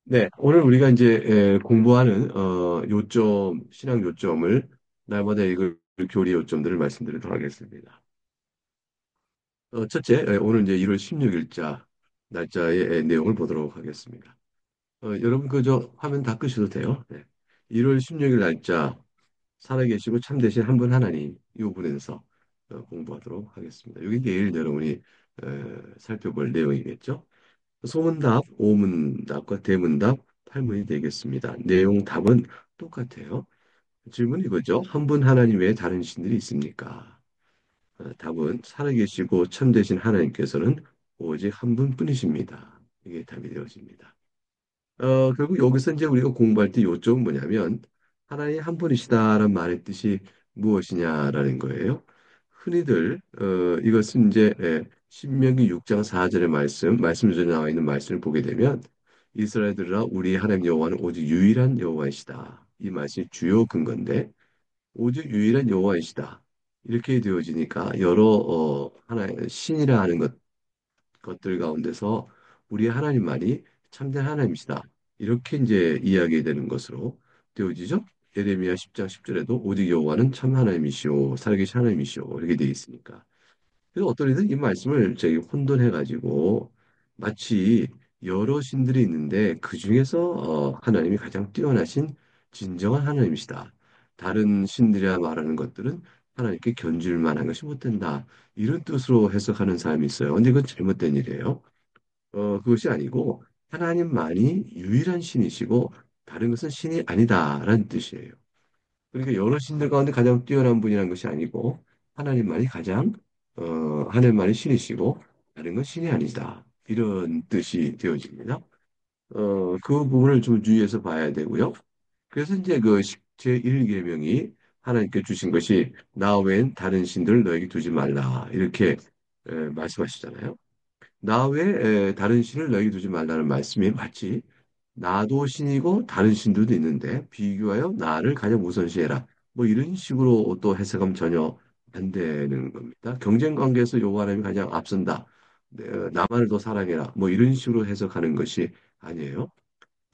네, 오늘 우리가 이제 공부하는 신앙 요점을 날마다 읽을 교리 요점들을 말씀드리도록 하겠습니다. 첫째, 오늘 이제 1월 16일자 날짜의 내용을 보도록 하겠습니다. 여러분 그저 화면 다 끄셔도 돼요. 네. 1월 16일 날짜 살아계시고 참되신 한 분 하나님 이 부분에서 공부하도록 하겠습니다. 이게 내일 여러분이 살펴볼 내용이겠죠. 소문답, 오문답과 대문답, 팔문이 되겠습니다. 내용 답은 똑같아요. 질문이 이거죠. 한 분 하나님 외에 다른 신들이 있습니까? 답은 살아계시고 참되신 하나님께서는 오직 한 분뿐이십니다. 이게 답이 되어집니다. 결국 여기서 이제 우리가 공부할 때 요점은 뭐냐면 하나님 한 분이시다라는 말의 뜻이 무엇이냐라는 거예요. 흔히들 이것은 이제 신명기 6장 4절의 말씀 중에 나와 있는 말씀을 보게 되면 이스라엘들아 우리 하나님 여호와는 오직 유일한 여호와이시다. 이 말씀이 주요 근거인데 오직 유일한 여호와이시다. 이렇게 되어지니까 여러 하나 신이라 하는 것들 가운데서 우리 하나님만이 참된 하나님이시다. 이렇게 이제 이야기되는 것으로 되어지죠. 예레미야 10장 10절에도 오직 여호와는 참 하나님이시오, 살아계신 하나님이시오. 이렇게 되어 있으니까. 그래서 어떤 이들은 이 말씀을 저기 혼돈해가지고 마치 여러 신들이 있는데 그 중에서 하나님이 가장 뛰어나신 진정한 하나님이시다. 다른 신들이라 말하는 것들은 하나님께 견줄 만한 것이 못 된다. 이런 뜻으로 해석하는 사람이 있어요. 근데 그건 잘못된 일이에요. 그것이 아니고 하나님만이 유일한 신이시고 다른 것은 신이 아니다라는 뜻이에요. 그러니까 여러 신들 가운데 가장 뛰어난 분이라는 것이 아니고 하나님만이 가장 하나님만이 신이시고 다른 건 신이 아니다. 이런 뜻이 되어집니다. 그 부분을 좀 주의해서 봐야 되고요. 그래서 이제 그 제1계명이 하나님께 주신 것이 나 외엔 다른 신들을 너에게 두지 말라. 이렇게 말씀하시잖아요. 나 외에 다른 신을 너에게 두지 말라는 말씀이 마치 나도 신이고 다른 신들도 있는데 비교하여 나를 가장 우선시해라. 뭐 이런 식으로 또 해석하면 전혀 안 되는 겁니다. 경쟁 관계에서 요구 하나님이 가장 앞선다. 나만을 더 사랑해라. 뭐 이런 식으로 해석하는 것이 아니에요.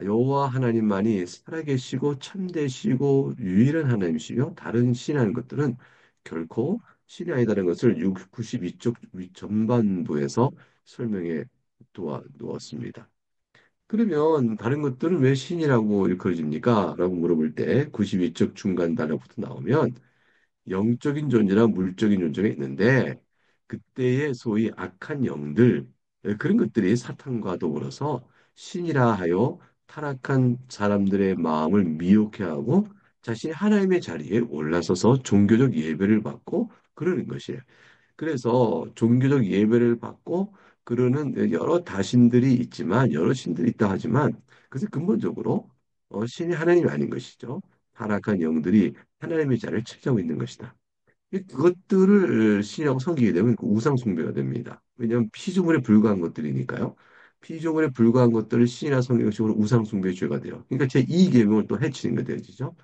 여호와 하나님만이 살아계시고 참되시고 유일한 하나님이시며 다른 신이라는 것들은 결코 신이 아니다라는 것을 92쪽 전반부에서 설명해 놓았습니다. 그러면 다른 것들은 왜 신이라고 일컬어집니까? 라고 물어볼 때 92쪽 중간 단어부터 나오면 영적인 존재나 물적인 존재가 있는데 그때의 소위 악한 영들 그런 것들이 사탄과 더불어서 신이라 하여 타락한 사람들의 마음을 미혹해 하고 자신이 하나님의 자리에 올라서서 종교적 예배를 받고 그러는 것이에요. 그래서 종교적 예배를 받고 그러는 여러 다신들이 있지만 여러 신들이 있다 하지만 그것은 근본적으로 신이 하나님이 아닌 것이죠. 타락한 영들이 하나님의 자리를 차지하고 있는 것이다. 그것들을 신이라고 섬기게 되면 그 우상 숭배가 됩니다. 왜냐하면 피조물에 불과한 것들이니까요. 피조물에 불과한 것들을 신이라 섬기는 것이 우상 숭배의 죄가 돼요. 그러니까 제2계명을 또 해치는 게 되어지죠.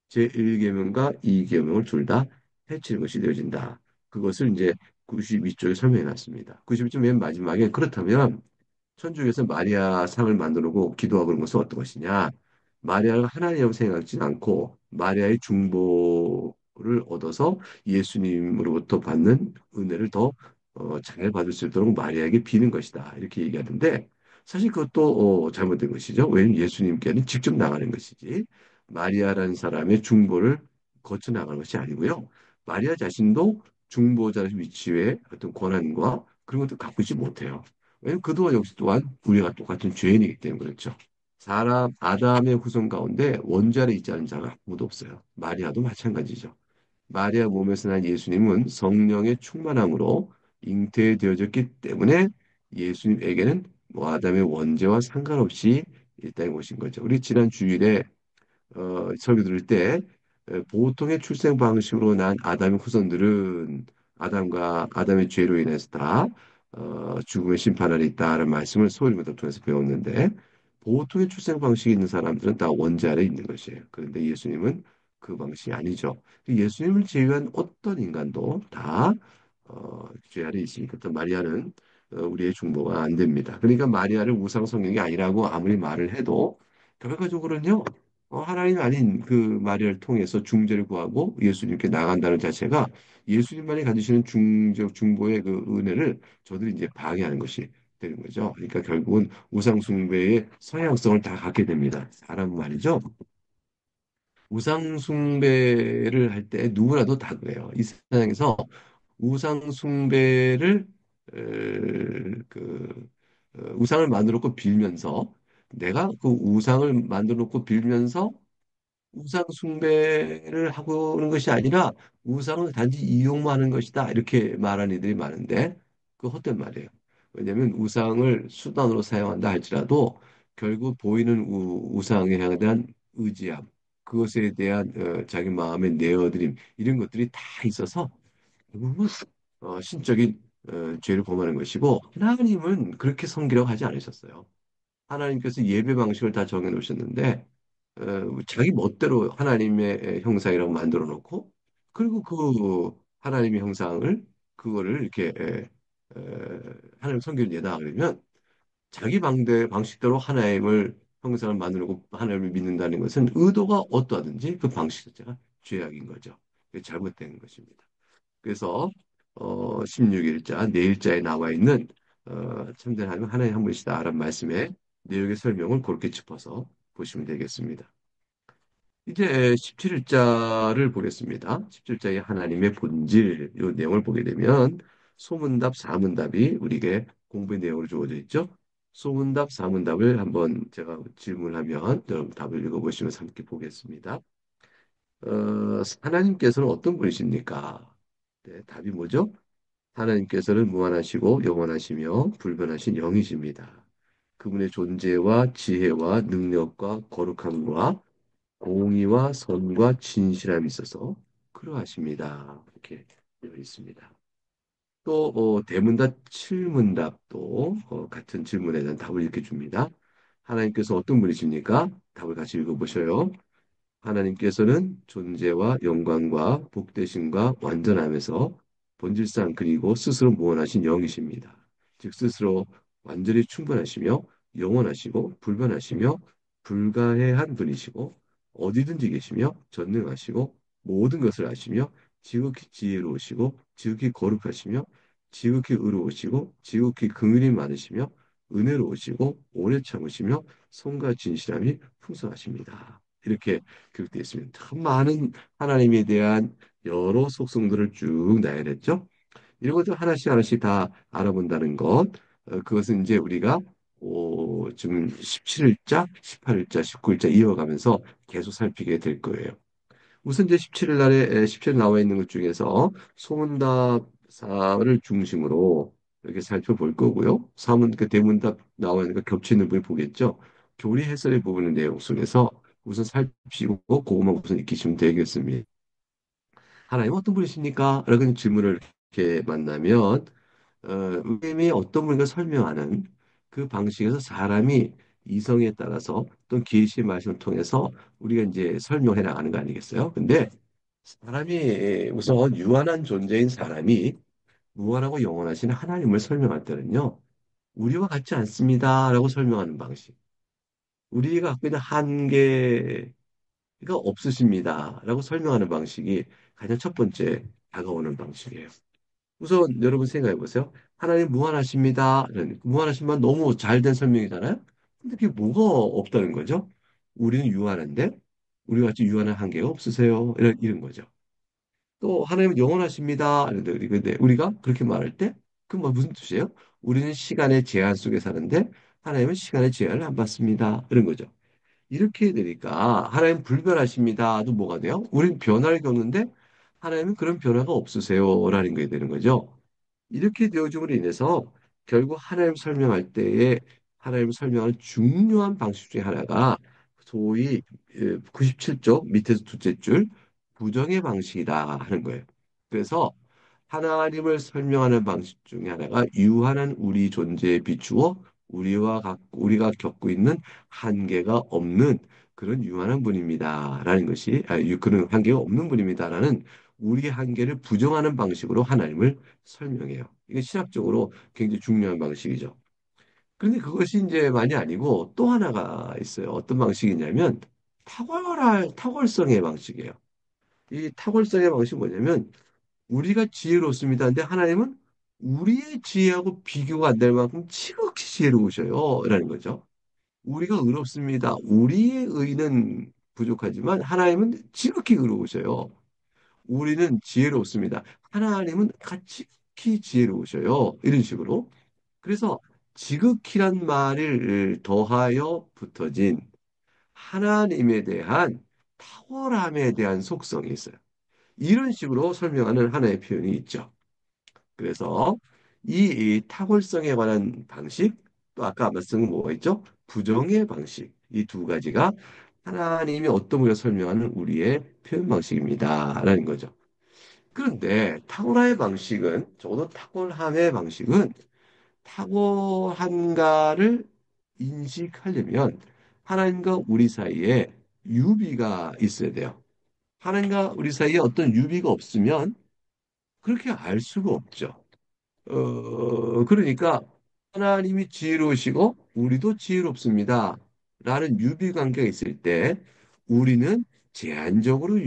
제1계명과 2계명을 둘 다 해치는 것이 되어진다. 그것을 이제 92쪽에 설명해 놨습니다. 92쪽 맨 마지막에 그렇다면 천주교에서 마리아 상을 만들고 기도하고 그런 것은 어떤 것이냐? 마리아를 하나님이라고 생각하지 않고 마리아의 중보를 얻어서 예수님으로부터 받는 은혜를 더 잘 받을 수 있도록 마리아에게 비는 것이다. 이렇게 얘기하는데 사실 그것도 잘못된 것이죠. 왜냐하면 예수님께는 직접 나가는 것이지 마리아라는 사람의 중보를 거쳐 나가는 것이 아니고요. 마리아 자신도 중보자 위치에 어떤 권한과 그런 것도 갖고 있지 못해요. 왜냐면 그도 역시 또한 우리가 똑같은 죄인이기 때문에 그렇죠. 사람 아담의 후손 가운데 원자에 있지 않은 자가 아무도 없어요. 마리아도 마찬가지죠. 마리아 몸에서 난 예수님은 성령의 충만함으로 잉태되어졌기 때문에 예수님에게는 뭐 아담의 원죄와 상관없이 이 땅에 오신 거죠. 우리 지난 주일에 설교 들을 때 보통의 출생 방식으로 난 아담의 후손들은 아담과 아담의 죄로 인해서 다 죽음의 심판 아래 있다라는 말씀을 소리부터 통해서 배웠는데 보통의 출생 방식이 있는 사람들은 다 원죄 아래 있는 것이에요. 그런데 예수님은 그 방식이 아니죠. 예수님을 제외한 어떤 인간도 다 죄 아래 있으니까 또 마리아는 우리의 중보가 안 됩니다. 그러니까 마리아를 우상 성경이 아니라고 아무리 말을 해도 결과적으로는요, 하나님 아닌 그 마리아를 통해서 중재를 구하고 예수님께 나간다는 자체가 예수님만이 가지시는 중적 중보의 그 은혜를 저들이 이제 방해하는 것이 되는 거죠. 그러니까 결국은 우상 숭배의 성향성을 다 갖게 됩니다. 사람 말이죠. 우상 숭배를 할 때 누구라도 다 그래요. 이 세상에서 우상 숭배를 우상을 만들어 놓고 빌면서 내가 그 우상을 만들어 놓고 빌면서 우상 숭배를 하고는 것이 아니라 우상은 단지 이용만 하는 것이다. 이렇게 말하는 이들이 많은데 그 헛된 말이에요. 왜냐하면 우상을 수단으로 사용한다 할지라도 결국 보이는 우상에 대한 의지함, 그것에 대한 자기 마음의 내어드림 이런 것들이 다 있어서 결국은 신적인 죄를 범하는 것이고 하나님은 그렇게 섬기라고 하지 않으셨어요. 하나님께서 예배 방식을 다 정해 놓으셨는데 자기 멋대로 하나님의 형상이라고 만들어 놓고 그리고 그 하나님의 형상을 그거를 이렇게 하나님 성경을 내다 그러면 자기 방식대로 하나님을 형상을 만들어 놓고 하나님을 믿는다는 것은 의도가 어떠하든지 그 방식 자체가 죄악인 거죠. 그게 잘못된 것입니다. 그래서 16일자, 내일자에 나와 있는 참된 하나님 하나님 한 분이시다라는 말씀의 내용의 설명을 그렇게 짚어서 보시면 되겠습니다. 이제 17일자를 보겠습니다. 17일자의 하나님의 본질, 이 내용을 보게 되면 소문답, 사문답이 우리에게 공부의 내용으로 주어져 있죠. 소문답, 사문답을 한번 제가 질문하면 여러분 답을 읽어보시면서 함께 보겠습니다. 하나님께서는 어떤 분이십니까? 네, 답이 뭐죠? 하나님께서는 무한하시고 영원하시며 불변하신 영이십니다. 그분의 존재와 지혜와 능력과 거룩함과 공의와 선과 진실함이 있어서 그러하십니다. 이렇게 되어 있습니다. 또 대문답 칠문답도 같은 질문에 대한 답을 이렇게 줍니다. 하나님께서 어떤 분이십니까? 답을 같이 읽어보셔요. 하나님께서는 존재와 영광과 복되심과 완전함에서 본질상 그리고 스스로 무한하신 영이십니다. 즉 스스로 완전히 충분하시며 영원하시고 불변하시며 불가해한 분이시고 어디든지 계시며 전능하시고 모든 것을 아시며 지극히 지혜로우시고 지극히 거룩하시며 지극히 의로우시고 지극히 긍휼이 많으시며 은혜로우시고 오래 참으시며 성과 진실함이 풍성하십니다. 이렇게 기록되어 있습니다. 참 많은 하나님에 대한 여러 속성들을 쭉 나열했죠. 이런 것들 하나씩 하나씩 다 알아본다는 것, 그것은 이제 우리가 지금 17일자, 18일자, 19일자 이어가면서 계속 살피게 될 거예요. 우선 이제 17일 날에 17일 나와 있는 것 중에서 소문답사를 중심으로 이렇게 살펴볼 거고요. 그 대문답 나와 있는 거 겹치는 부분 보겠죠. 교리 해설의 부분의 내용 속에서 우선 살피고 그것만 우선 익히시면 되겠습니다. 하나님 어떤 분이십니까? 라는 질문을 이렇게 만나면 의미 어떤 분인가 설명하는 그 방식에서 사람이 이성에 따라서 어떤 계시의 말씀을 통해서 우리가 이제 설명해 나가는 거 아니겠어요? 근데 사람이 우선 유한한 존재인 사람이 무한하고 영원하신 하나님을 설명할 때는요, 우리와 같지 않습니다라고 설명하는 방식. 우리가 갖고 있는 한계가 없으십니다라고 설명하는 방식이 가장 첫 번째 다가오는 방식이에요. 우선 여러분 생각해 보세요. 하나님 무한하십니다. 무한하시면 너무 잘된 설명이잖아요. 근데 그게 뭐가 없다는 거죠? 우리는 유한한데 우리 같이 유한한 한계가 없으세요. 이런 거죠. 또 하나님은 영원하십니다. 근데 우리가 그렇게 말할 때 그건 뭐 무슨 뜻이에요? 우리는 시간의 제한 속에 사는데 하나님은 시간의 제한을 안 받습니다. 이런 거죠. 이렇게 되니까 하나님 불변하십니다도 뭐가 돼요? 우리는 변화를 겪는데 하나님은 그런 변화가 없으세요라는 게 되는 거죠. 이렇게 되어줌으로 인해서 결국 하나님 설명할 때에 하나님 설명하는 중요한 방식 중에 하나가 소위 97쪽 밑에서 둘째 줄 부정의 방식이다 하는 거예요. 그래서 하나님을 설명하는 방식 중에 하나가 유한한 우리 존재에 비추어 우리가 겪고 있는 한계가 없는 그런 유한한 분입니다라는 것이 그런 한계가 없는 분입니다라는 우리의 한계를 부정하는 방식으로 하나님을 설명해요. 이게 신학적으로 굉장히 중요한 방식이죠. 그런데 그것이 이제 많이 아니고 또 하나가 있어요. 어떤 방식이냐면 탁월성의 방식이에요. 이 탁월성의 방식이 뭐냐면 우리가 지혜롭습니다. 근데 하나님은 우리의 지혜하고 비교가 안 될 만큼 지극히 지혜로우셔요. 라는 거죠. 우리가 의롭습니다. 우리의 의는 부족하지만 하나님은 지극히 의로우셔요. 우리는 지혜롭습니다. 하나님은 지극히 지혜로우셔요. 이런 식으로. 그래서 지극히란 말을 더하여 붙어진 하나님에 대한 탁월함에 대한 속성이 있어요. 이런 식으로 설명하는 하나의 표현이 있죠. 그래서 이 탁월성에 관한 방식, 또 아까 말씀은 뭐가 있죠? 부정의 방식. 이 두 가지가 하나님이 어떤 분을 설명하는 우리의 표현 방식입니다라는 거죠. 그런데 탁월함의 방식은, 적어도 탁월함의 방식은 탁월한가를 인식하려면 하나님과 우리 사이에 유비가 있어야 돼요. 하나님과 우리 사이에 어떤 유비가 없으면 그렇게 알 수가 없죠. 그러니까 하나님이 지혜로우시고 우리도 지혜롭습니다. 라는 유비 관계가 있을 때 우리는 제한적으로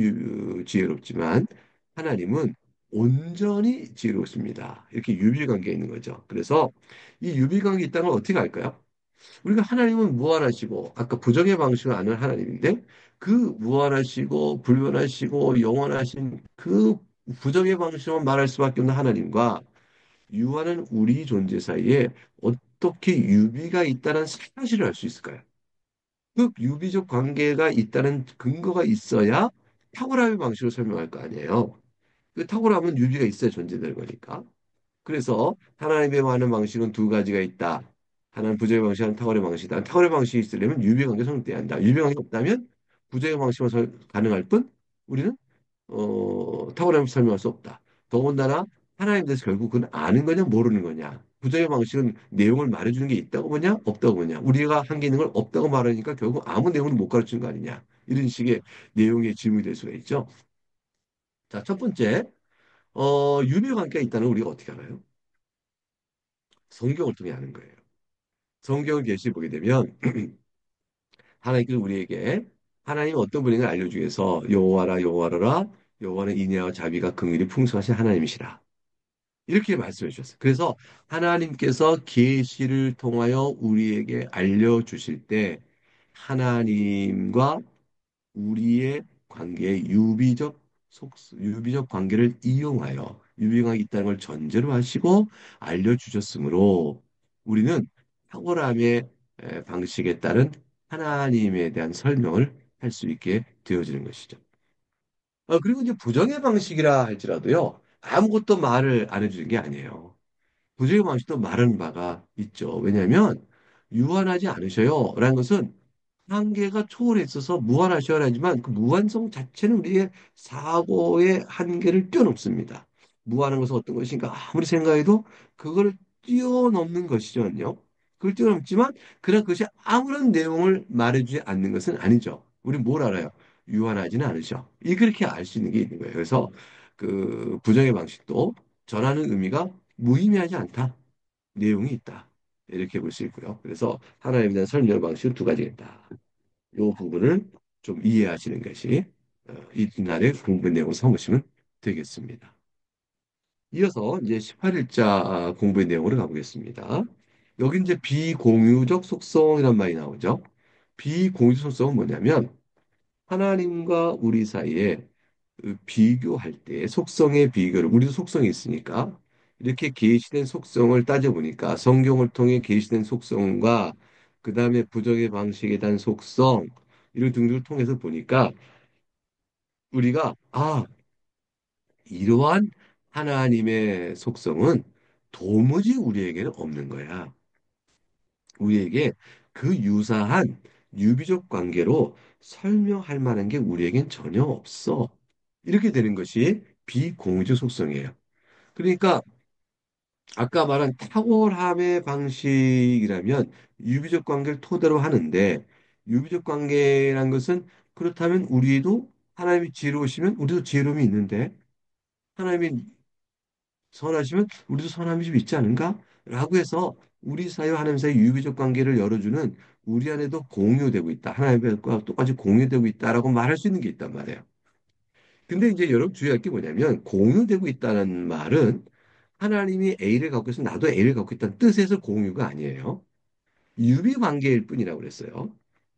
지혜롭지만 하나님은 온전히 지혜롭습니다. 이렇게 유비 관계가 있는 거죠. 그래서 이 유비 관계가 있다는 걸 어떻게 알까요? 우리가 하나님은 무한하시고 아까 부정의 방식을 아는 하나님인데 그 무한하시고 불변하시고 영원하신 그 부정의 방식으로 말할 수밖에 없는 하나님과 유한한 우리 존재 사이에 어떻게 유비가 있다는 사실을 알 수 있을까요? 그 유비적 관계가 있다는 근거가 있어야 탁월함의 방식으로 설명할 거 아니에요. 그 탁월함은 유비가 있어야 존재되는 거니까. 그래서 하나님의 많은 방식은 두 가지가 있다. 하나는 부정의 방식, 하나는 탁월의 방식이다. 탁월의 방식이 있으려면 유비 관계 성립돼야 한다. 유비 관계가 없다면 부정의 방식만 가능할 뿐 우리는 탁월함을 설명할 수 없다. 더군다나 하나님에 대해서 결국 그건 아는 거냐 모르는 거냐. 부정의 방식은 내용을 말해주는 게 있다고 보냐 없다고 보냐. 우리가 한 게 있는 걸 없다고 말하니까 결국 아무 내용도 못 가르치는 거 아니냐. 이런 식의 내용의 질문이 될 수가 있죠. 자, 첫 번째, 유비 관계가 있다는 걸 우리가 어떻게 알아요? 성경을 통해 아는 거예요. 성경을 계시 보게 되면 하나님께서 우리에게 하나님 어떤 분인가 알려주기 위해서 여호와라 여호와라 여호와는 인애와 자비가 긍휼이 풍성하신 하나님이시라. 이렇게 말씀해 주셨어요. 그래서 하나님께서 계시를 통하여 우리에게 알려주실 때 하나님과 우리의 관계의 유비적 관계를 이용하여 유비가 있다는 걸 전제로 하시고 알려주셨으므로 우리는 탁월함의 방식에 따른 하나님에 대한 설명을 할 수 있게 되어지는 것이죠. 그리고 이제 부정의 방식이라 할지라도요, 아무것도 말을 안 해주는 게 아니에요. 부정의 방식도 말하는 바가 있죠. 왜냐하면 유한하지 않으셔요. 라는 것은 한계가 초월해 있어서 무한하셔야 하지만 그 무한성 자체는 우리의 사고의 한계를 뛰어넘습니다. 무한한 것은 어떤 것인가 아무리 생각해도 그걸 뛰어넘는 것이거든요. 그걸 뛰어넘지만 그러나 그것이 아무런 내용을 말해주지 않는 것은 아니죠. 우리 뭘 알아요? 유한하지는 않으셔. 이 그렇게 알 수 있는 게 있는 거예요. 그래서 그 부정의 방식도 전하는 의미가 무의미하지 않다. 내용이 있다. 이렇게 볼 수 있고요. 그래서 하나님에 대한 설명 방식은 두 가지가 있다. 이 부분을 좀 이해하시는 것이 이날의 공부 내용을 삼으시면 되겠습니다. 이어서 이제 18일자 공부의 내용으로 가보겠습니다. 여기 이제 비공유적 속성이란 말이 나오죠. 비공유적 속성은 뭐냐면 하나님과 우리 사이에 그 비교할 때 속성의 비교를 우리도 속성이 있으니까 이렇게 계시된 속성을 따져보니까 성경을 통해 계시된 속성과 그 다음에 부정의 방식에 대한 속성 이런 등등을 통해서 보니까 우리가 이러한 하나님의 속성은 도무지 우리에게는 없는 거야. 우리에게 그 유사한 유비적 관계로 설명할 만한 게 우리에겐 전혀 없어. 이렇게 되는 것이 비공유적 속성이에요. 그러니까 아까 말한 탁월함의 방식이라면 유비적 관계를 토대로 하는데 유비적 관계란 것은 그렇다면 우리도 하나님이 지혜로우시면 우리도 지혜로움이 있는데 하나님이 선하시면 우리도 선함이 좀 있지 않은가? 라고 해서 우리 사회와 하나님 사이 유교적 관계를 열어주는 우리 안에도 공유되고 있다. 하나님과 똑같이 공유되고 있다라고 말할 수 있는 게 있단 말이에요. 근데 이제 여러분 주의할 게 뭐냐면 공유되고 있다는 말은 하나님이 A를 갖고 있으면 나도 A를 갖고 있다는 뜻에서 공유가 아니에요. 유비 관계일 뿐이라고 그랬어요.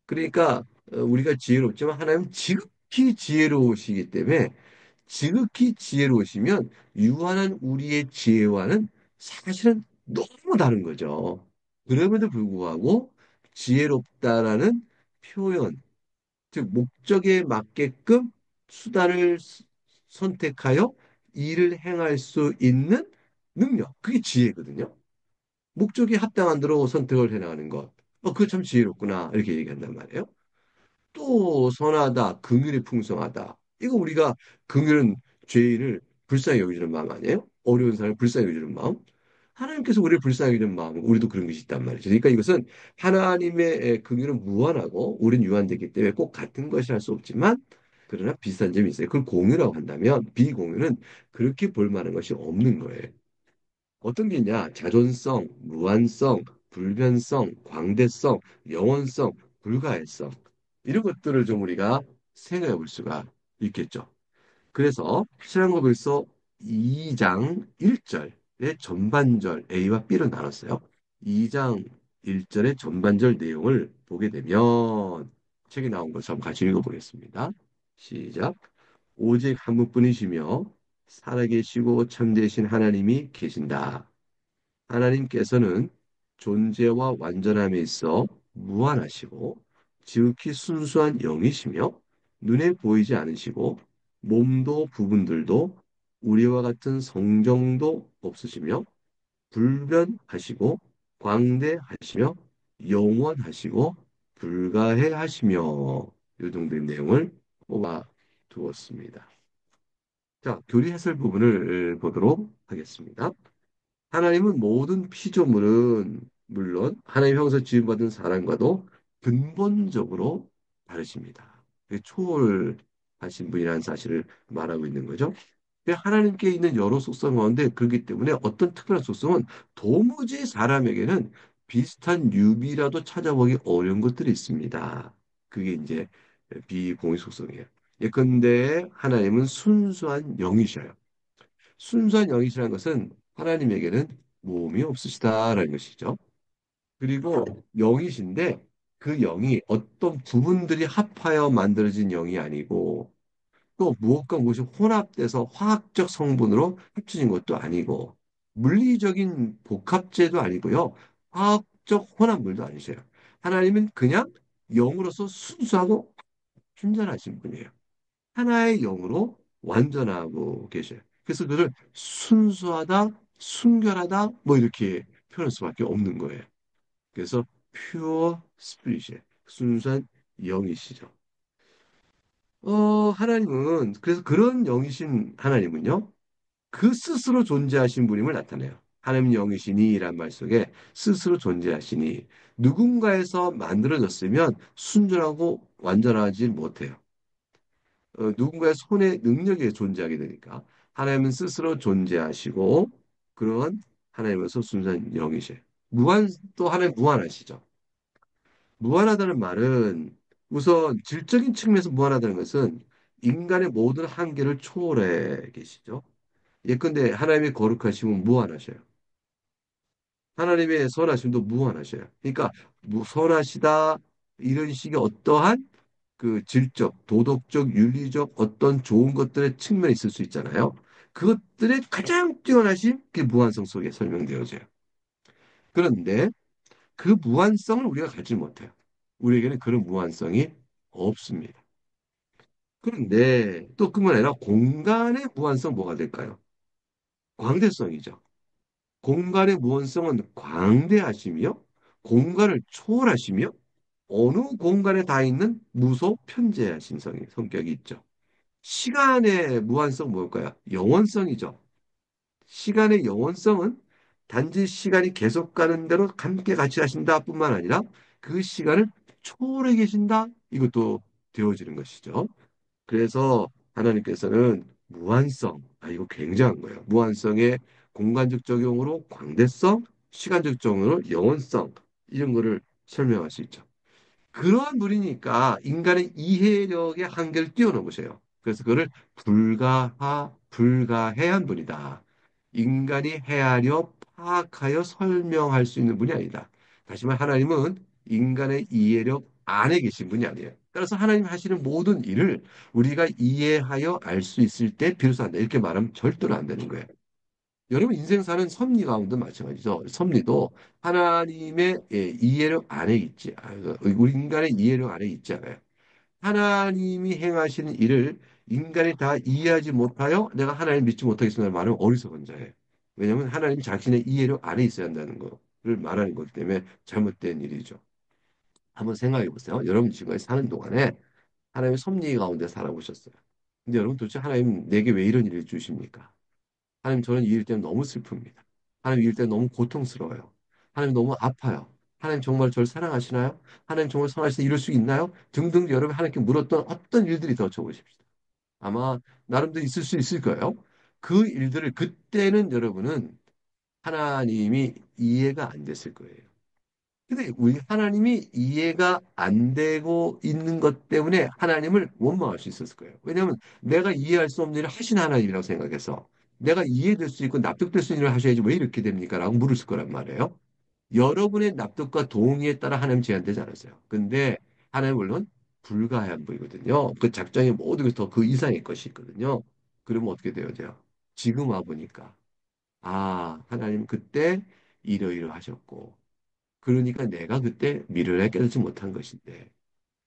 그러니까 우리가 지혜롭지만 하나님은 지극히 지혜로우시기 때문에 지극히 지혜로우시면 유한한 우리의 지혜와는 사실은 너무 다른 거죠. 그럼에도 불구하고 지혜롭다라는 표현, 즉 목적에 맞게끔 수단을 선택하여 일을 행할 수 있는 능력, 그게 지혜거든요. 목적에 합당한 대로 선택을 해나가는 것. 그거 참 지혜롭구나. 이렇게 얘기한단 말이에요. 또 선하다, 긍휼이 풍성하다. 이거 우리가 긍휼은 죄인을 불쌍히 여기는 마음 아니에요? 어려운 사람을 불쌍히 여기는 마음. 하나님께서 우리를 불쌍히 여기는 마음, 우리도 그런 것이 있단 말이죠. 그러니까 이것은 하나님의 긍휼은 무한하고 우리는 유한되기 때문에 꼭 같은 것이 할 수 없지만 그러나 비슷한 점이 있어요. 그걸 공유라고 한다면 비공유는 그렇게 볼 만한 것이 없는 거예요. 어떤 게 있냐? 자존성, 무한성, 불변성, 광대성, 영원성, 불가해성. 이런 것들을 좀 우리가 생각해 볼 수가 있겠죠. 그래서 신앙고백서 2장 1절의 전반절 A와 B로 나눴어요. 2장 1절의 전반절 내용을 보게 되면 책에 나온 것처럼 같이 읽어보겠습니다. 시작. 오직 한 분뿐이시며 살아계시고 참되신 하나님이 계신다. 하나님께서는 존재와 완전함에 있어 무한하시고 지극히 순수한 영이시며 눈에 보이지 않으시고 몸도 부분들도 우리와 같은 성정도 없으시며 불변하시고 광대하시며 영원하시고 불가해하시며 요 정도의 내용을 뽑아 두었습니다. 자, 교리 해설 부분을 보도록 하겠습니다. 하나님은 모든 피조물은 물론 하나님 형상 지음받은 사람과도 근본적으로 다르십니다. 그게 초월하신 분이라는 사실을 말하고 있는 거죠. 하나님께 있는 여러 속성 가운데 그렇기 때문에 어떤 특별한 속성은 도무지 사람에게는 비슷한 유비라도 찾아보기 어려운 것들이 있습니다. 그게 이제 비공의 속성이에요. 예컨대 하나님은 순수한 영이셔요. 순수한 영이시라는 것은 하나님에게는 모험이 없으시다라는 것이죠. 그리고 영이신데 그 영이 어떤 부분들이 합하여 만들어진 영이 아니고 또 무엇과 무엇이 혼합돼서 화학적 성분으로 합쳐진 것도 아니고 물리적인 복합체도 아니고요. 화학적 혼합물도 아니세요. 하나님은 그냥 영으로서 순수하고 순전하신 분이에요. 하나의 영으로 완전하고 계셔요. 그래서 그를 순수하다, 순결하다, 뭐 이렇게 표현할 수밖에 없는 거예요. 그래서 pure spirit이에요. 순수한 영이시죠. 하나님은 그래서 그런 영이신 하나님은요, 그 스스로 존재하신 분임을 나타내요. 하나님 영이시니란 말 속에 스스로 존재하시니 누군가에서 만들어졌으면 순전하고 완전하지 못해요. 누군가의 손의 능력에 존재하게 되니까 하나님은 스스로 존재하시고 그런 하나님으로서 순수한 영이셔요. 또 하나님 무한하시죠. 무한하다는 말은 우선 질적인 측면에서 무한하다는 것은 인간의 모든 한계를 초월해 계시죠. 예컨대 하나님의 거룩하심은 무한하셔요. 하나님의 선하심도 무한하셔요. 그러니까 선하시다 이런 식의 어떠한 그 질적, 도덕적, 윤리적 어떤 좋은 것들의 측면이 있을 수 있잖아요. 그것들의 가장 뛰어나신 그 무한성 속에 설명되어져요. 그런데 그 무한성을 우리가 갖지 못해요. 우리에게는 그런 무한성이 없습니다. 그런데 또 그뿐 아니라 공간의 무한성 뭐가 될까요? 광대성이죠. 공간의 무한성은 광대하시며 공간을 초월하시며 어느 공간에 다 있는 무소 편재하신 성격이 있죠. 시간의 무한성 뭘까요? 영원성이죠. 시간의 영원성은 단지 시간이 계속 가는 대로 함께 같이 하신다 뿐만 아니라 그 시간을 초월해 계신다. 이것도 되어지는 것이죠. 그래서 하나님께서는 무한성, 이거 굉장한 거예요. 무한성의 공간적 적용으로 광대성, 시간적 정으로 영원성 이런 거를 설명할 수 있죠. 그러한 분이니까 인간의 이해력의 한계를 뛰어넘으세요. 그래서 그거를 불가해한 분이다. 인간이 헤아려 파악하여 설명할 수 있는 분이 아니다. 다시 말해 하나님은 인간의 이해력 안에 계신 분이 아니에요. 따라서 하나님 하시는 모든 일을 우리가 이해하여 알 수 있을 때 비로소 한다. 이렇게 말하면 절대로 안 되는 거예요. 여러분 인생사는 섭리 가운데 마찬가지죠. 섭리도 하나님의 이해력 안에 있지. 우리 인간의 이해력 안에 있지 않아요. 하나님이 행하시는 일을 인간이 다 이해하지 못하여 내가 하나님 믿지 못하겠습니다 말하면 어리석은 자예요. 왜냐하면 하나님 자신의 이해력 안에 있어야 한다는 거를 말하는 거기 때문에 잘못된 일이죠. 한번 생각해 보세요. 여러분 지금까지 사는 동안에 하나님의 섭리 가운데 살아보셨어요. 근데 여러분 도대체 하나님 내게 왜 이런 일을 주십니까? 하나님 저는 이 일 때문에 너무 슬픕니다. 하나님 이 일 때문에 너무 고통스러워요. 하나님 너무 아파요. 하나님 정말 저를 사랑하시나요? 하나님 정말 사랑하시나 이럴 수 있나요? 등등 여러분 하나님께 물었던 어떤 일들이 더 적으십시오. 아마 나름대로 있을 수 있을 거예요. 그 일들을 그때는 여러분은 하나님이 이해가 안 됐을 거예요. 근데 우리 하나님이 이해가 안 되고 있는 것 때문에 하나님을 원망할 수 있었을 거예요. 왜냐하면 내가 이해할 수 없는 일을 하신 하나님이라고 생각해서 내가 이해될 수 있고 납득될 수 있는 일을 하셔야지 왜 이렇게 됩니까? 라고 물었을 거란 말이에요. 여러분의 납득과 동의에 따라 하나님 제한되지 않았어요. 근데 하나님 물론 불가한 분이거든요. 그 작정의 모든 게 더 그 이상의 것이 있거든요. 그러면 어떻게 돼요? 지금 와 보니까 하나님 그때 이러이러 하셨고 그러니까 내가 그때 미래를 깨닫지 못한 것인데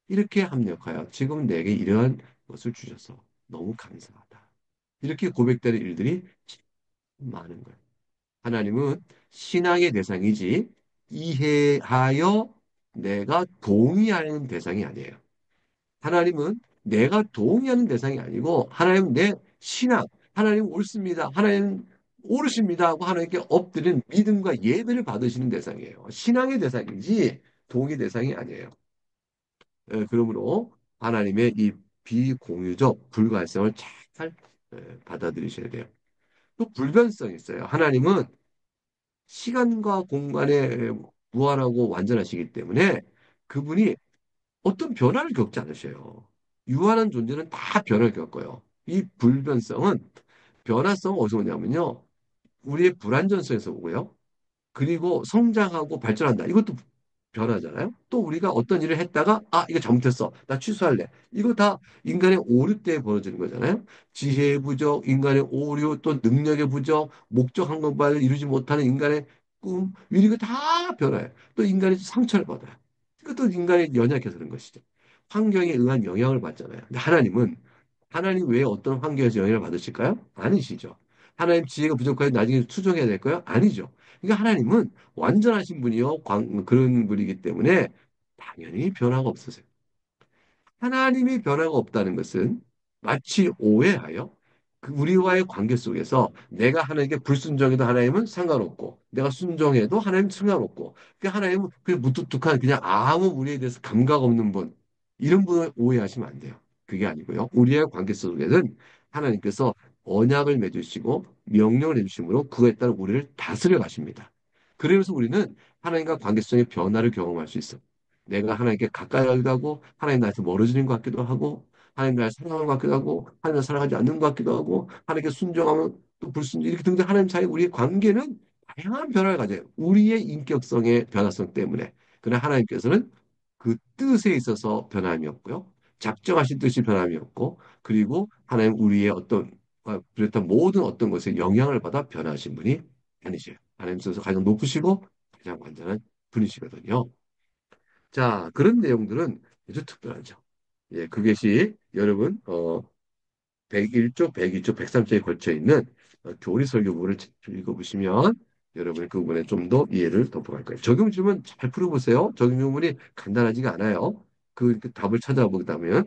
이렇게 합력하여 지금 내게 이러한 것을 주셔서 너무 감사하다. 이렇게 고백되는 일들이 참 많은 거예요. 하나님은 신앙의 대상이지 이해하여 내가 동의하는 대상이 아니에요. 하나님은 내가 동의하는 대상이 아니고 하나님은 내 신앙, 하나님 옳습니다. 하나님 옳으십니다 하고 하나님께 엎드린 믿음과 예배를 받으시는 대상이에요. 신앙의 대상이지 동의 대상이 아니에요. 그러므로 하나님의 이 비공유적 불가능성을 잘 받아들이셔야 돼요. 또 불변성이 있어요. 하나님은 시간과 공간에 무한하고 완전하시기 때문에 그분이 어떤 변화를 겪지 않으셔요. 유한한 존재는 다 변화를 겪어요. 이 불변성은 변화성은 어디서 오냐면요. 우리의 불완전성에서 오고요. 그리고 성장하고 발전한다. 이것도 변하잖아요. 또 우리가 어떤 일을 했다가 이거 잘못했어. 나 취소할래. 이거 다 인간의 오류 때문에 벌어지는 거잖아요. 지혜의 부족, 인간의 오류, 또 능력의 부족, 목적 항공발을 이루지 못하는 인간의 꿈, 이거 다 변해요. 또 인간이 상처를 받아요. 이것도 인간이 연약해서 그런 것이죠. 환경에 의한 영향을 받잖아요. 근데 하나님 외에 어떤 환경에서 영향을 받으실까요? 아니시죠. 하나님 지혜가 부족하여 나중에 수정해야 될까요? 아니죠. 그러니까 하나님은 완전하신 분이요. 그런 분이기 때문에 당연히 변화가 없으세요. 하나님이 변화가 없다는 것은 마치 오해하여 우리와의 관계 속에서 내가 하나님께 불순종해도 하나님은 상관없고 내가 순종해도 하나님 상관없고 하나님은 그냥 무뚝뚝한 그냥 아무 우리에 대해서 감각 없는 분 이런 분을 오해하시면 안 돼요. 그게 아니고요. 우리의 관계 속에는 하나님께서 언약을 맺으시고 명령을 해주심으로 그거에 따라 우리를 다스려 가십니다. 그러면서 우리는 하나님과 관계성의 변화를 경험할 수 있어요. 내가 하나님께 가까이 가고 하나님 나한테 멀어지는 것 같기도 하고 하나님 나를 사랑하는 것 같기도 하고 하나님 나를 사랑하지 않는 것 같기도 하고 하나님께 순종하면 또 불순종 이렇게 등등 하나님 사이 우리의 관계는 다양한 변화를 가져요. 우리의 인격성의 변화성 때문에. 그러나 하나님께서는 그 뜻에 있어서 변함이 없고요. 작정하신 뜻이 변함이 없고 그리고 하나님 우리의 비롯한 모든 어떤 것에 영향을 받아 변하신 분이 아니세요. 하나님께서 가장 높으시고 가장 완전한 분이시거든요. 자, 그런 내용들은 아주 특별하죠. 예, 그것이 여러분, 101쪽, 102쪽, 103쪽에 걸쳐 있는 교리 설교부를 읽어보시면 여러분이 그 부분에 좀 더 이해를 덮어갈 거예요. 적용 질문 잘 풀어보세요. 적용 질문이 간단하지가 않아요. 그 답을 찾아보다면.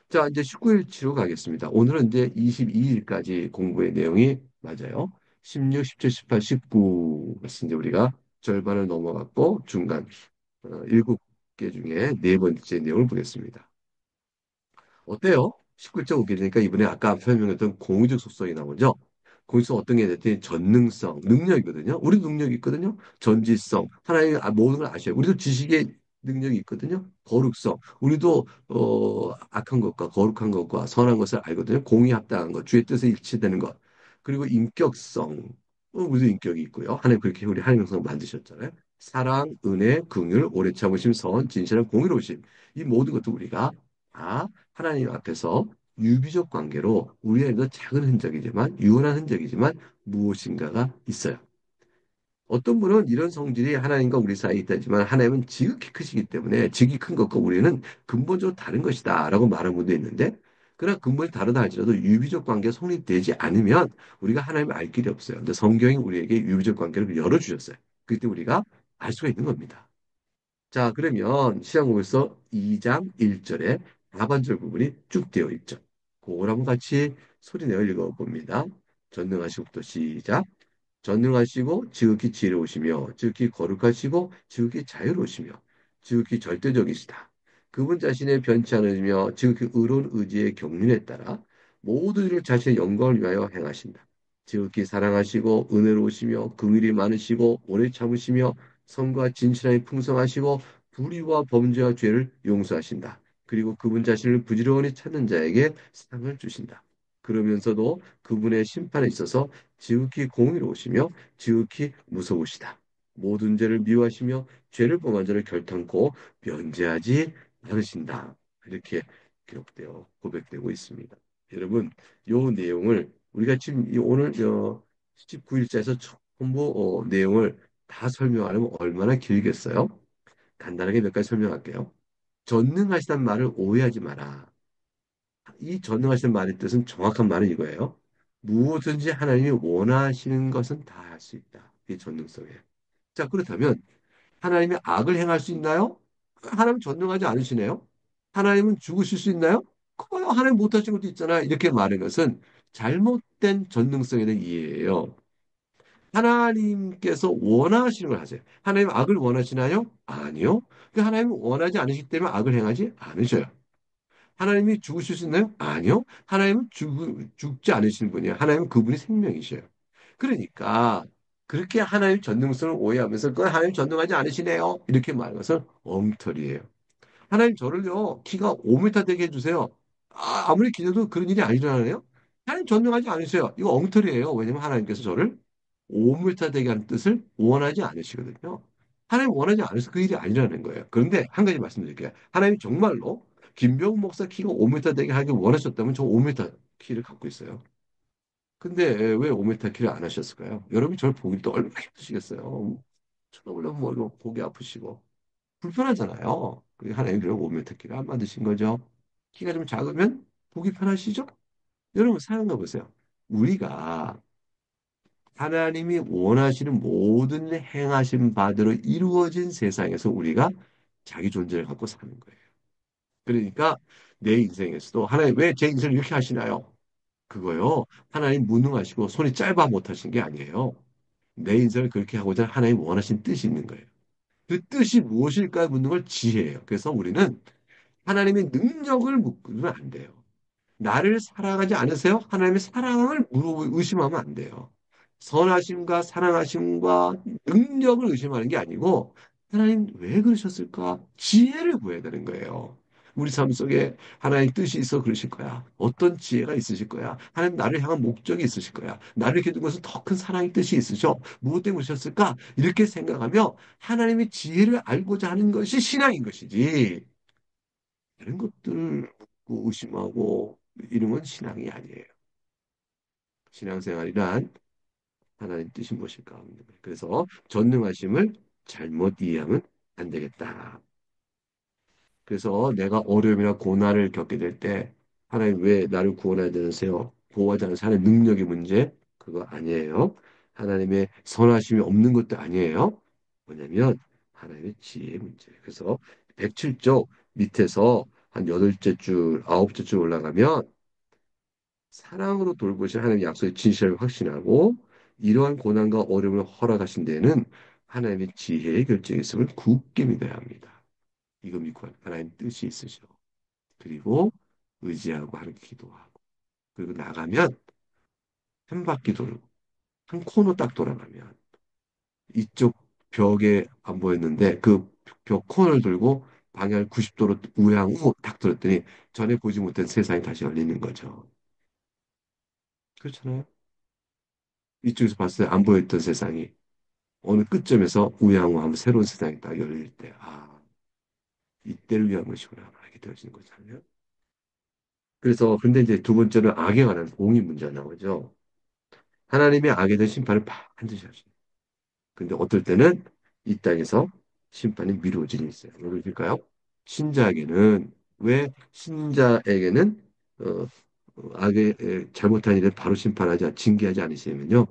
자, 이제 19일치로 가겠습니다. 오늘은 이제 22일까지 공부의 내용이 맞아요. 16, 17, 18, 19. 그래서 이제 우리가 절반을 넘어갔고 중간 7개 중에 네 번째 내용을 보겠습니다. 어때요? 19일 오게 되니까 이번에 아까 설명했던 공유적 속성이 나오죠. 거기서 어떤 게 됐더니 전능성, 능력이거든요. 우리도 능력이 있거든요. 전지성, 하나님 모든 걸 아셔요. 우리도 지식의 능력이 있거든요. 거룩성, 우리도 악한 것과 거룩한 것과 선한 것을 알거든요. 공의 합당한 것, 주의 뜻에 일치되는 것. 그리고 인격성, 우리도 인격이 있고요. 하나님 그렇게 우리 하나님 형상 만드셨잖아요. 사랑, 은혜, 긍휼, 오래 참으심, 선, 진실한 공의로우심. 이 모든 것도 우리가 다 하나님 앞에서 유비적 관계로 우리에게도 작은 흔적이지만 유한한 흔적이지만 무엇인가가 있어요. 어떤 분은 이런 성질이 하나님과 우리 사이에 있다지만 하나님은 지극히 크시기 때문에 지극히 큰 것과 우리는 근본적으로 다른 것이다 라고 말하는 분도 있는데 그러나 근본이 다르다 할지라도 유비적 관계가 성립되지 않으면 우리가 하나님을 알 길이 없어요. 근데 성경이 우리에게 유비적 관계를 열어주셨어요. 그때 우리가 알 수가 있는 겁니다. 자, 그러면 시작목에서 2장 1절에 하반절 부분이 쭉 되어 있죠. 그걸 한번 같이 소리내어 읽어봅니다. 전능하시고부터 시작. 전능하시고 지극히 지혜로우시며 지극히 거룩하시고 지극히 자유로우시며 지극히 절대적이시다. 그분 자신의 변치 않으며 지극히 의로운 의지의 경륜에 따라 모든 일을 자신의 영광을 위하여 행하신다. 지극히 사랑하시고 은혜로우시며 긍휼이 많으시고 오래 참으시며 성과 진실함이 풍성하시고 불의와 범죄와 죄를 용서하신다. 그리고 그분 자신을 부지런히 찾는 자에게 상을 주신다. 그러면서도 그분의 심판에 있어서 지극히 공의로우시며 지극히 무서우시다. 모든 죄를 미워하시며 죄를 범한 자를 결탄코 면제하지 않으신다. 이렇게 기록되어 고백되고 있습니다. 여러분, 이 내용을 우리가 지금 오늘 19일자에서 전부 내용을 다 설명하려면 얼마나 길겠어요? 간단하게 몇 가지 설명할게요. 전능하시다는 말을 오해하지 마라. 이 전능하시는 말의 뜻은 정확한 말은 이거예요. 무엇든지 하나님이 원하시는 것은 다 할 수 있다. 이게 전능성이에요. 자, 그렇다면 하나님이 악을 행할 수 있나요? 하나님은 전능하지 않으시네요. 하나님은 죽으실 수 있나요? 그거요. 하나님 못하신 것도 있잖아요. 이렇게 말하는 것은 잘못된 전능성에 대한 이해예요. 하나님께서 원하시는 걸 하세요. 하나님 악을 원하시나요? 아니요. 그 하나님은 원하지 않으시기 때문에 악을 행하지 않으셔요. 하나님이 죽으실 수 있나요? 아니요. 하나님은 죽지 않으시는 분이에요. 하나님은 그분이 생명이셔요. 그러니까 그렇게 하나님 전능성을 오해하면서 그 하나님 전능하지 않으시네요. 이렇게 말하는 것은 엉터리예요. 하나님 저를요 키가 5m 되게 해주세요. 아무리 기도도 그런 일이 안 일어나네요. 하나님 전능하지 않으세요. 이거 엉터리예요. 왜냐면 하나님께서 저를 5m 되게 하는 뜻을 원하지 않으시거든요. 하나님 원하지 않으셔서 그 일이 아니라는 거예요. 그런데 한 가지 말씀드릴게요. 하나님이 정말로 김병훈 목사 키가 5m 되게 하길 원하셨다면 저 5m 키를 갖고 있어요. 근데 왜 5m 키를 안 하셨을까요? 여러분이 저를 보기 또 얼마나 힘드시겠어요. 쳐다보려면 뭐 보기 아프시고. 불편하잖아요. 하나님 결국 5m 키를 안 만드신 거죠. 키가 좀 작으면 보기 편하시죠? 여러분 생각해 보세요. 우리가 하나님이 원하시는 모든 행하신 바대로 이루어진 세상에서 우리가 자기 존재를 갖고 사는 거예요. 그러니까 내 인생에서도 하나님 왜 제 인생을 이렇게 하시나요? 그거요. 하나님 무능하시고 손이 짧아 못하신 게 아니에요. 내 인생을 그렇게 하고자 하나님 원하신 뜻이 있는 거예요. 그 뜻이 무엇일까 묻는 걸 지혜예요. 그래서 우리는 하나님의 능력을 묻으면 안 돼요. 나를 사랑하지 않으세요? 하나님의 사랑을 의심하면 안 돼요. 선하심과 사랑하심과 능력을 의심하는 게 아니고 하나님 왜 그러셨을까? 지혜를 구해야 되는 거예요. 우리 삶 속에 하나님 뜻이 있어 그러실 거야. 어떤 지혜가 있으실 거야. 하나님 나를 향한 목적이 있으실 거야. 나를 이렇게 둔 것은 더 큰 사랑의 뜻이 있으셔. 무엇 때문에 오셨을까? 이렇게 생각하며 하나님의 지혜를 알고자 하는 것이 신앙인 것이지. 다른 것들 묻고 의심하고 이런 건 신앙이 아니에요. 신앙생활이란 하나님 뜻이 무엇일까 하는 거예요. 그래서 전능하심을 잘못 이해하면 안 되겠다. 그래서 내가 어려움이나 고난을 겪게 될 때 하나님 왜 나를 구원해야 되세요? 보호하지 않으세요? 하나님 능력의 문제? 그거 아니에요. 하나님의 선하심이 없는 것도 아니에요. 뭐냐면 하나님의 지혜의 문제. 그래서 107쪽 밑에서 한 여덟째 줄, 아홉째 줄 올라가면 사랑으로 돌보신 하나님의 약속의 진실을 확신하고 이러한 고난과 어려움을 허락하신 데에는 하나님의 지혜의 결정이 있음을 굳게 믿어야 합니다. 이거 믿고 하나님 뜻이 있으셔. 그리고 의지하고 하는 기도하고 그리고 나가면 한 바퀴 돌고 한 코너 딱 돌아가면 이쪽 벽에 안 보였는데 그 벽 코너를 돌고 방향을 90도로 우향우 딱 돌았더니 전에 보지 못한 세상이 다시 열리는 거죠. 그렇잖아요. 이쪽에서 봤을 때 안 보였던 세상이 어느 끝점에서 우양우 하면 새로운 세상이 딱 열릴 때, 아, 이때를 위한 것이구나 알게 되어지는 거잖아요. 그래서 근데 이제 두 번째는 악에 관한 공의 문제가 나오죠. 하나님의 악에 대한 심판을 반드시 하십니다. 근데 어떨 때는 이 땅에서 심판이 미루어지는 있어요. 예를 들까요? 신자에게는 왜 신자에게는 어, 악의 잘못한 일을 바로 심판하지 징계하지 않으시면요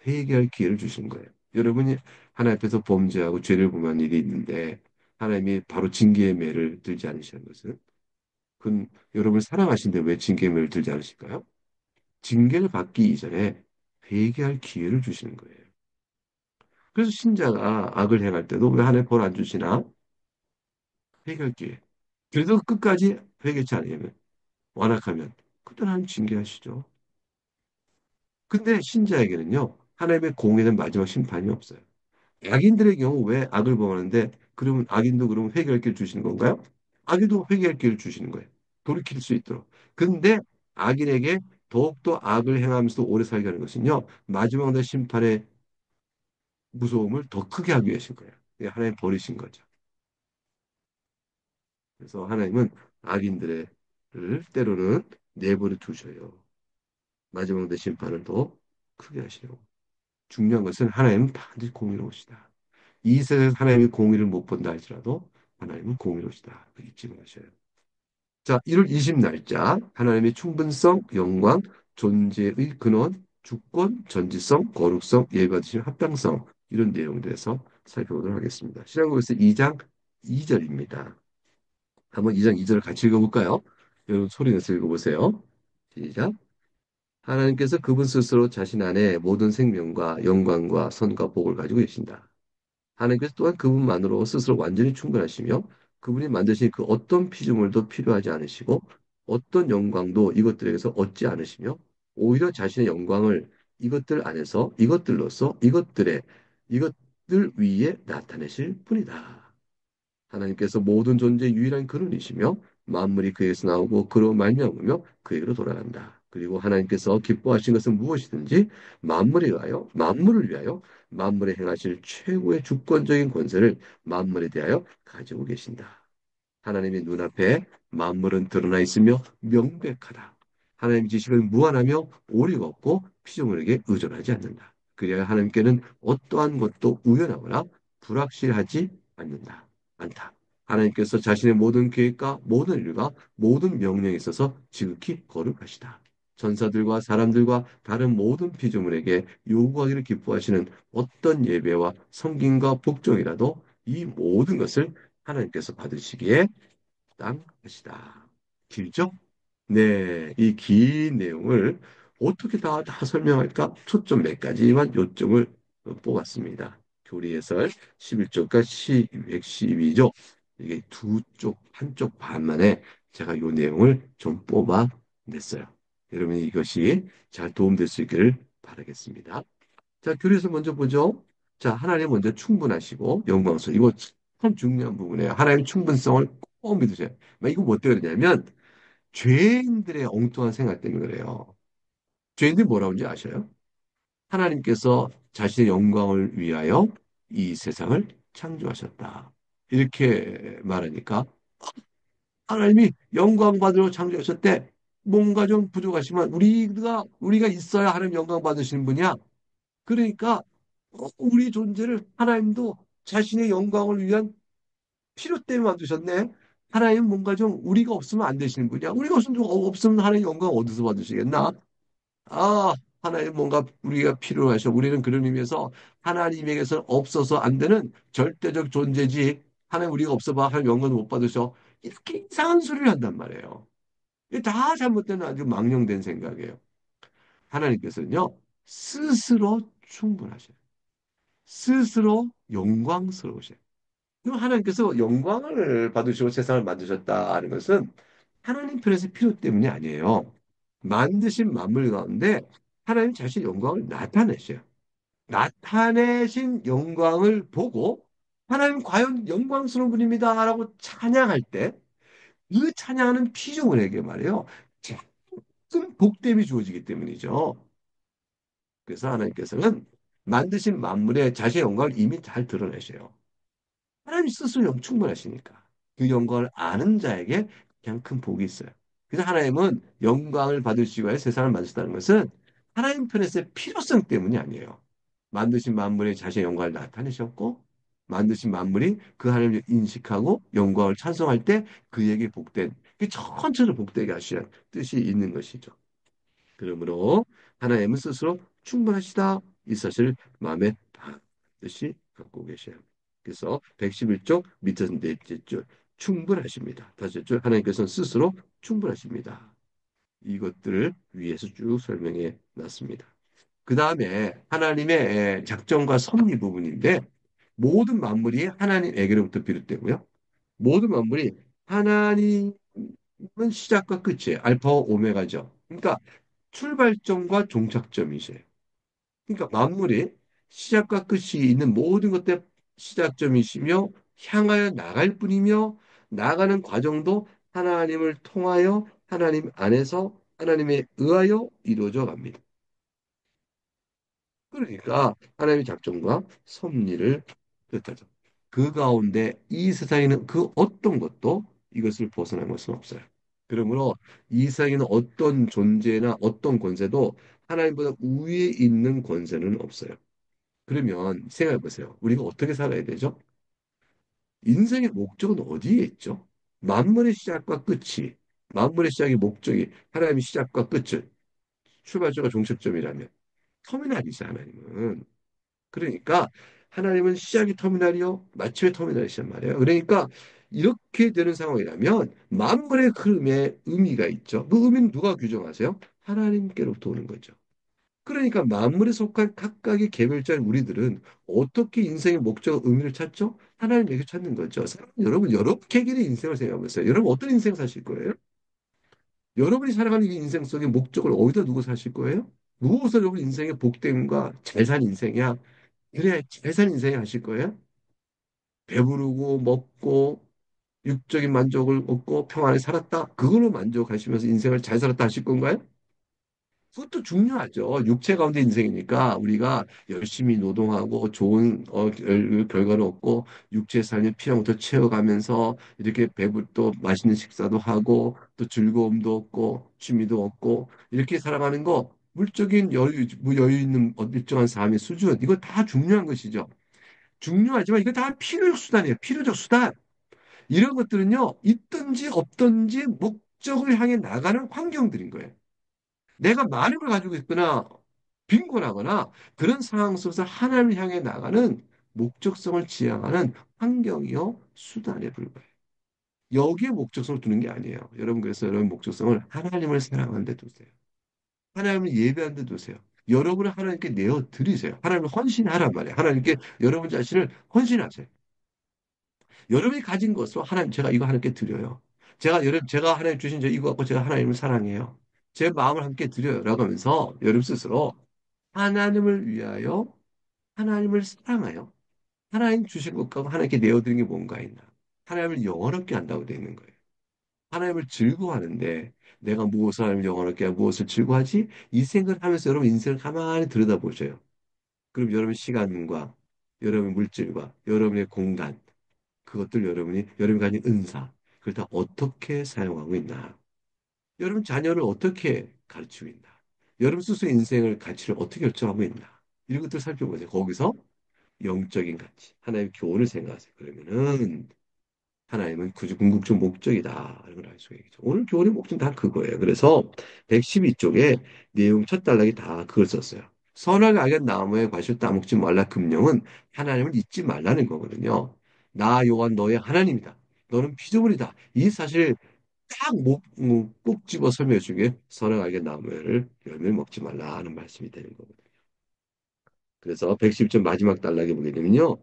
회개할 기회를 주시는 거예요. 여러분이 하나님 앞에서 범죄하고 죄를 범한 일이 있는데 하나님이 바로 징계의 매를 들지 않으시는 것은 그건 여러분을 사랑하신데 왜 징계의 매를 들지 않으실까요? 징계를 받기 이전에 회개할 기회를 주시는 거예요. 그래서 신자가 악을 행할 때도 왜 하나님 벌 안 주시나? 회개할 기회. 그래도 끝까지 회개치 않으면 완악하면 그때 하나님 징계하시죠. 근데 신자에게는요, 하나님의 공의는 마지막 심판이 없어요. 악인들의 경우 왜 악을 범하는데, 그러면 악인도 그러면 회개할 기회를 주시는 건가요? 악인도 회개할 기회를 주시는 거예요. 돌이킬 수 있도록. 근데 악인에게 더욱더 악을 행하면서 오래 살게 하는 것은요, 마지막 날 심판의 무서움을 더 크게 하기 위해신 거예요. 이게 하나님 버리신 거죠. 그래서 하나님은 악인들을 때로는 내버려 두셔요. 마지막 날 심판을 더 크게 하시려고. 중요한 것은 하나님은 반드시 공의로우시다. 이 세상에서 하나님이 공의를 못 본다 할지라도 하나님은 공의로우시다. 잊지 마셔요. 자, 1월 20 날짜 하나님의 충분성, 영광, 존재의 근원, 주권, 전지성, 거룩성, 예비받으심 합당성 이런 내용에 대해서 살펴보도록 하겠습니다. 신약국에서 2장 2절입니다. 한번 2장 2절을 같이 읽어볼까요? 여러분 소리 내서 읽어보세요. 시작. 하나님께서 그분 스스로 자신 안에 모든 생명과 영광과 선과 복을 가지고 계신다. 하나님께서 또한 그분만으로 스스로 완전히 충분하시며 그분이 만드신 그 어떤 피조물도 필요하지 않으시고 어떤 영광도 이것들에게서 얻지 않으시며 오히려 자신의 영광을 이것들 안에서 이것들로서 이것들 위에 나타내실 뿐이다. 하나님께서 모든 존재의 유일한 근원이시며 만물이 그에서 나오고 그로 말미암으며 그에게로 돌아간다. 그리고 하나님께서 기뻐하신 것은 무엇이든지 만물을 위하여 만물에 행하실 최고의 주권적인 권세를 만물에 대하여 가지고 계신다. 하나님의 눈앞에 만물은 드러나 있으며 명백하다. 하나님 지식은 무한하며 오류가 없고 피조물에게 의존하지 않는다. 그래야 하나님께는 어떠한 것도 우연하거나 불확실하지 않다. 하나님께서 자신의 모든 계획과 모든 일과 모든 명령에 있어서 지극히 거룩하시다. 전사들과 사람들과 다른 모든 피조물에게 요구하기를 기뻐하시는 어떤 예배와 성김과 복종이라도 이 모든 것을 하나님께서 받으시기에 땅하시다. 길죠? 네, 이 긴 내용을 어떻게 다 설명할까? 초점 몇 가지만 요점을 뽑았습니다. 교리해설 11조과 112조. 이게 두 쪽, 한쪽 반만에 제가 이 내용을 좀 뽑아냈어요. 여러분 이것이 잘 도움될 수 있기를 바라겠습니다. 자, 교리에서 먼저 보죠. 자, 하나님 먼저 충분하시고 영광스러워. 이거 참 중요한 부분이에요. 하나님의 충분성을 꼭 믿으세요. 이거 뭐 때문에 그러냐면 죄인들의 엉뚱한 생각 때문에 그래요. 죄인들이 뭐라고 하는지 아셔요? 하나님께서 자신의 영광을 위하여 이 세상을 창조하셨다. 이렇게 말하니까 하나님이 영광 받으러 창조하셨대. 뭔가 좀 부족하지만 우리가 있어야 하나님 영광 받으시는 분이야. 그러니까 우리 존재를 하나님도 자신의 영광을 위한 필요 때문에 만드셨네. 하나님 뭔가 좀 우리가 없으면 안 되시는 분이야. 우리가 없으면 하나님 영광 어디서 받으시겠나? 아, 하나님 뭔가 우리가 필요하셔. 우리는 그런 의미에서 하나님에게서 없어서 안 되는 절대적 존재지. 하나님 우리가 없어봐. 하나님 영광을 못 받으셔. 이렇게 이상한 소리를 한단 말이에요. 이게 다 잘못된 아주 망령된 생각이에요. 하나님께서는요, 스스로 충분하셔요. 스스로 영광스러우셔요. 그럼 하나님께서 영광을 받으시고 세상을 만드셨다는 것은 하나님 편에서 필요 때문이 아니에요. 만드신 만물 가운데 하나님 자신의 영광을 나타내셔요. 나타내신 영광을 보고 하나님 과연 영광스러운 분입니다라고 찬양할 때 그 찬양하는 피조물에게 말이에요. 큰 복됨이 주어지기 때문이죠. 그래서 하나님께서는 만드신 만물에 자신의 영광을 이미 잘 드러내셔요. 하나님 스스로 충분하시니까. 그 영광을 아는 자에게 그냥 큰 복이 있어요. 그래서 하나님은 영광을 받으시기 위해 세상을 만드셨다는 것은 하나님 편에서의 필요성 때문이 아니에요. 만드신 만물에 자신의 영광을 나타내셨고, 만드신 만물이 그 하나님을 인식하고 영광을 찬송할 때 그에게 복된, 그 전체를 복되게 하시는 뜻이 있는 것이죠. 그러므로 하나님은 스스로 충분하시다. 이 사실을 마음에 반드시 갖고 계셔야 합니다. 그래서 111쪽 밑에서 넷째 줄 충분하십니다. 다섯째 줄 하나님께서는 스스로 충분하십니다. 이것들을 위해서 쭉 설명해 놨습니다. 그 다음에 하나님의 작정과 섭리 부분인데 모든 만물이 하나님에게로부터 비롯되고요. 모든 만물이 하나님은 시작과 끝이에요. 알파와 오메가죠. 그러니까 출발점과 종착점이세요. 그러니까 만물이 시작과 끝이 있는 모든 것들의 시작점이시며 향하여 나갈 뿐이며 나가는 과정도 하나님을 통하여 하나님 안에서 하나님에 의하여 이루어져 갑니다. 그러니까 하나님의 작정과 섭리를 뜻하죠. 그 가운데 이 세상에는 그 어떤 것도 이것을 벗어난 것은 없어요. 그러므로 이 세상에는 어떤 존재나 어떤 권세도 하나님보다 우위에 있는 권세는 없어요. 그러면 생각해 보세요. 우리가 어떻게 살아야 되죠? 인생의 목적은 어디에 있죠? 만물의 시작과 끝이, 만물의 시작이 목적이 하나님의 시작과 끝을, 출발점과 종착점이라면 터미널이죠, 하나님은. 그러니까 하나님은 시작이 터미널이요, 마침의 터미널이란 말이에요. 그러니까 이렇게 되는 상황이라면 만물의 흐름에 의미가 있죠. 그 의미는 누가 규정하세요? 하나님께로부터 오는 거죠. 그러니까 만물에 속한 각각의 개별자인 우리들은 어떻게 인생의 목적, 의미를 찾죠? 하나님에게 찾는 거죠. 여러분, 여러 개개의 인생을 생각해 보세요. 여러분, 어떤 인생 사실 거예요? 여러분이 살아가는 이 인생 속의 목적을 어디다 두고 사실 거예요? 무엇을 여러분 인생의 복됨과 잘 산 인생이야? 그래야 잘 산 인생이 하실 거예요? 배부르고 먹고 육적인 만족을 얻고 평안에 살았다. 그걸로 만족하시면서 인생을 잘 살았다 하실 건가요? 그것도 중요하죠. 육체 가운데 인생이니까 우리가 열심히 노동하고 좋은 결과를 얻고 육체의 삶의 필요한 것도 채워가면서 이렇게 배부 또 맛있는 식사도 하고 또 즐거움도 얻고 취미도 얻고 이렇게 살아가는 거 물적인 여유 있는 일정한 삶의 수준 이거 다 중요한 것이죠. 중요하지만 이거 다 필요적 수단이에요. 필요적 수단. 이런 것들은요 있든지 없든지 목적을 향해 나가는 환경들인 거예요. 내가 많은 걸 가지고 있거나 빈곤하거나 그런 상황 속에서 하나님을 향해 나가는 목적성을 지향하는 환경이요 수단에 불과해요. 여기에 목적성을 두는 게 아니에요. 여러분 그래서 여러분 목적성을 하나님을 사랑하는 데 두세요. 하나님을 예배하는 데 두세요. 여러분을 하나님께 내어 드리세요. 하나님을 헌신하란 말이에요. 하나님께 여러분 자신을 헌신하세요. 여러분이 가진 것으로 하나님 제가 이거 하나님께 드려요. 제가 하나님 주신 저 이거 갖고 제가 하나님을 사랑해요. 제 마음을 함께 드려요. 라고 하면서 여러분 스스로 하나님을 위하여 하나님을 사랑하여 하나님 주신 것과 하나님께 내어드린 게 뭔가 있나. 하나님을 영원롭게 한다고 되어 있는 거예요. 하나님을 즐거워하는데 내가 무엇을 하나님을 영원롭게 하고 무엇을 즐거워하지? 이 생각을 하면서 여러분 인생을 가만히 들여다보셔요. 그럼 여러분 시간과 여러분의 물질과 여러분의 공간 그것들 여러분이 가진 은사 그걸 다 어떻게 사용하고 있나? 여러분 자녀를 어떻게 가르치고 있나? 여러분 스스로 인생을 가치를 어떻게 결정하고 있나? 이런 것들 살펴보세요. 거기서 영적인 가치, 하나님의 교훈을 생각하세요. 그러면은 하나님은 그 궁극적 목적이다. 이런 걸 알 수가 있죠. 오늘 교훈의 목적은 다 그거예요. 그래서 112쪽에 내용 첫 단락이 다 그걸 썼어요. 선악을 알게 나무에 과실 따먹지 말라 금령은 하나님을 잊지 말라는 거거든요. 나 여호와 너의 하나님이다. 너는 피조물이다. 이 사실 꼭 집어 설명해 주게 선악 알게 나무를 열매를 먹지 말라 하는 말씀이 되는 거거든요. 그래서 110점 마지막 단락에 보게 되면요.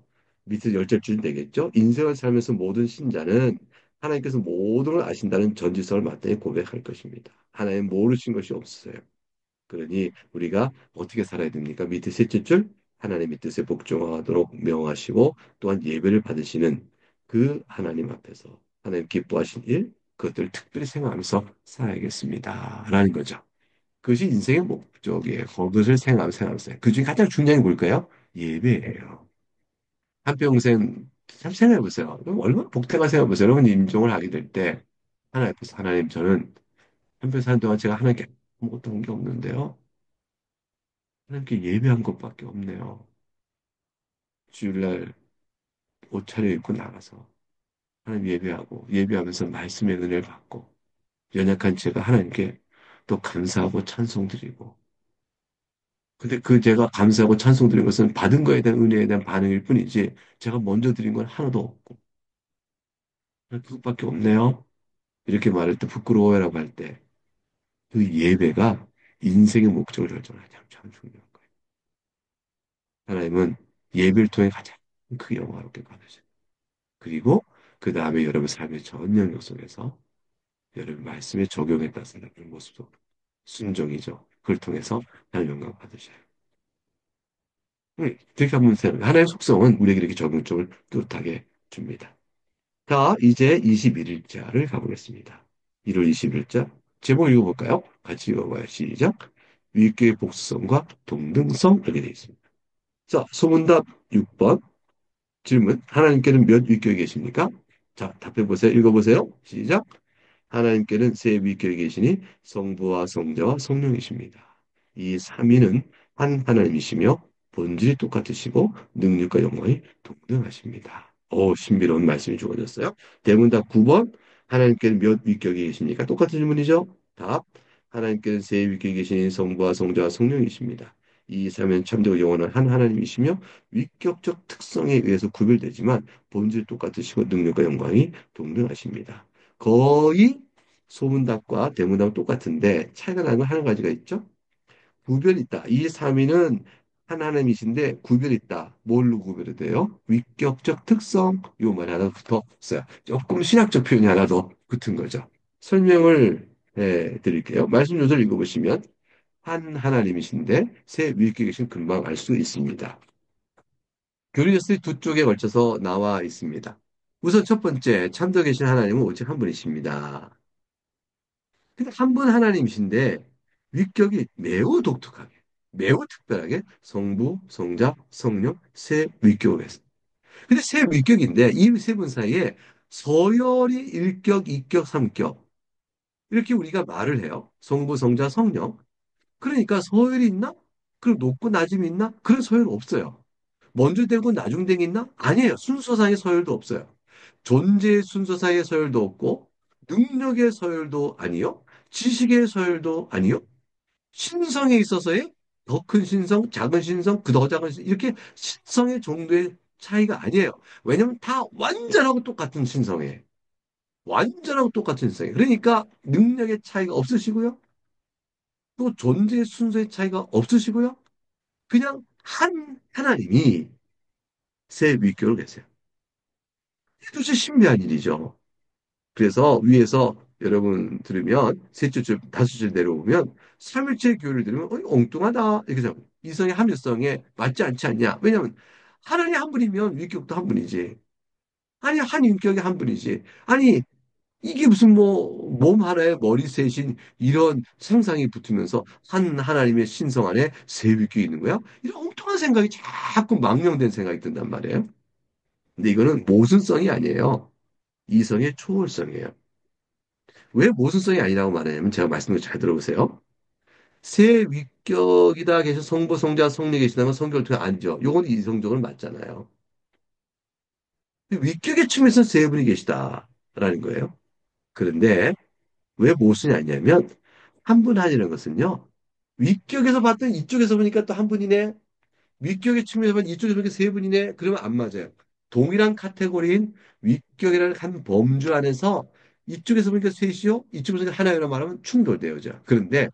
밑에 열째 줄 되겠죠. 인생을 살면서 모든 신자는 하나님께서 모든 걸 아신다는 전지성을 마땅히 고백할 것입니다. 하나님 모르신 것이 없으세요. 그러니 우리가 어떻게 살아야 됩니까? 밑에 셋째 줄 하나님의 뜻에 복종하도록 명하시고 또한 예배를 받으시는 그 하나님 앞에서 하나님 기뻐하신 일 그것들을 특별히 생각하면서 살아야겠습니다. 라는 거죠. 그것이 인생의 목적이에요. 그것을 생각하면서. 그 중에 가장 중요한 게 뭘까요? 예배예요. 한평생 참 생각해 보세요. 얼마나 복되가 생각해 보세요. 여러분 임종을 하게 될 때 하나님 앞에서 하나님 저는 한평생 사는 동안 제가 하나님께 아무것도 한 게 없는데요. 하나님께 예배한 것밖에 없네요. 주일날 옷 차려입고 나가서 하나님 예배하고 예배하면서 말씀의 은혜를 받고 연약한 제가 하나님께 또 감사하고 찬송드리고 근데 그 제가 감사하고 찬송드린 것은 받은 거에 대한 은혜에 대한 반응일 뿐이지 제가 먼저 드린 건 하나도 없고 그것밖에 없네요. 이렇게 말할 때 부끄러워요라고 할 때 그 예배가 인생의 목적을 결정하는 참 중요한 거예요. 하나님은 예배를 통해 가장 크게 영화롭게 받으셔요. 그리고 그 다음에 여러분 삶의 전 영역 속에서 여러분 말씀에 적용에 따라서 나타나는 모습도 순종이죠. 그걸 통해서 하나님 영광 받으셔요. 그렇게 한번 생각해요. 하나님의 속성은 우리에게 이렇게 적용점을 뚜렷하게 줍니다. 자, 이제 21일자를 가보겠습니다. 1월 21일자. 제목 읽어볼까요? 같이 읽어봐요. 시작. 위교의 복수성과 동등성 이렇게 되어 있습니다. 자, 소문답 6번. 질문. 하나님께는 몇 위교에 계십니까? 자, 답해보세요. 읽어보세요. 시작. 하나님께는 세 위교에 계시니 성부와 성자와 성령이십니다. 이 삼위는 한 하나님이시며 본질이 똑같으시고 능력과 영광이 동등하십니다. 신비로운 말씀이 주어졌어요. 대문답 9번. 하나님께는 몇 위격에 계십니까? 똑같은 질문이죠. 답. 하나님께는 세 위격에 계시니 성부와 성자와 성령이십니다. 이 삼위는 참되고 영원한 한 하나님이시며 위격적 특성에 의해서 구별되지만 본질이 똑같으시고 능력과 영광이 동등하십니다. 거의 소문답과 대문답은 똑같은데 차이가 나는 건 한 가지가 있죠. 구별이 있다. 이 3위는 하나님이신데 구별이 있다. 뭘로 구별이 돼요? 위격적 특성 요 말 하나 붙었어요. 조금 신학적 표현이 하나 더 붙은 거죠. 설명을 드릴게요. 말씀 요절 읽어보시면 한 하나님이신데 세 위격에 계신 금방 알 수 있습니다. 교리서의 두 쪽에 걸쳐서 나와 있습니다. 우선 첫 번째 참되어 계신 하나님은 오직 한 분이십니다. 근데 한 분 하나님이신데 위격이 매우 독특하게, 매우 특별하게 성부, 성자, 성령 세 위격을 했어요. 근데 세 위격인데 이 세 분 사이에 서열이 1격, 2격, 3격 이렇게 우리가 말을 해요. 성부, 성자, 성령. 그러니까 서열이 있나? 그럼 높고 낮음이 있나? 그런 서열 없어요. 먼저 되고 나중 되기 있나? 아니에요. 순서상의 서열도 없어요. 존재의 순서상의 서열도 없고 능력의 서열도 아니요. 지식의 서열도 아니요. 신성에 있어서의 더 큰 신성, 작은 신성, 그 더 작은 신성 이렇게 신성의 정도의 차이가 아니에요. 왜냐면 다 완전하고 똑같은 신성이에요. 완전하고 똑같은 신성이에요. 그러니까 능력의 차이가 없으시고요. 또 존재의 순서의 차이가 없으시고요. 그냥 한 하나님이 세 위격을 계세요. 도대체 신비한 일이죠. 그래서 위에서 여러분 들으면 셋째 줄, 다섯 줄 내려오면 삼일체 교를 들으면 엉뚱하다. 이렇게 생각해요. 이성의 합리성에 맞지 않지 않냐. 왜냐하면 하나님 한 분이면 위격도 한 분이지. 아니 한 인격이 한 분이지. 아니 이게 무슨 뭐 몸 하나에 머리 셋인 이런 상상이 붙으면서 한 하나님의 신성 안에 세 위격이 있는 거야? 이런 엉뚱한 생각이 자꾸 망령된 생각이 든단 말이에요. 근데 이거는 모순성이 아니에요. 이성의 초월성이에요. 왜 모순성이 아니라고 말하냐면 제가 말씀을 잘 들어보세요. 세 위격이다 계셔 성부, 성자, 성령이 계시다면 성격을 통해 아니죠. 요건 이성적으로 맞잖아요. 위격의 층에서 세 분이 계시다라는 거예요. 그런데 왜 모순이 아니냐면 한 분 아니라는 것은요. 위격에서 봤더니 이쪽에서 보니까 또 한 분이네. 위격의 측면에서 보면 이쪽에서 보니까 세 분이네. 그러면 안 맞아요. 동일한 카테고리인 위격이라는 한 범주 안에서 이쪽에서 보니까 셋이요. 이쪽에서 보니까 하나요라고 말하면 충돌돼요. 그런데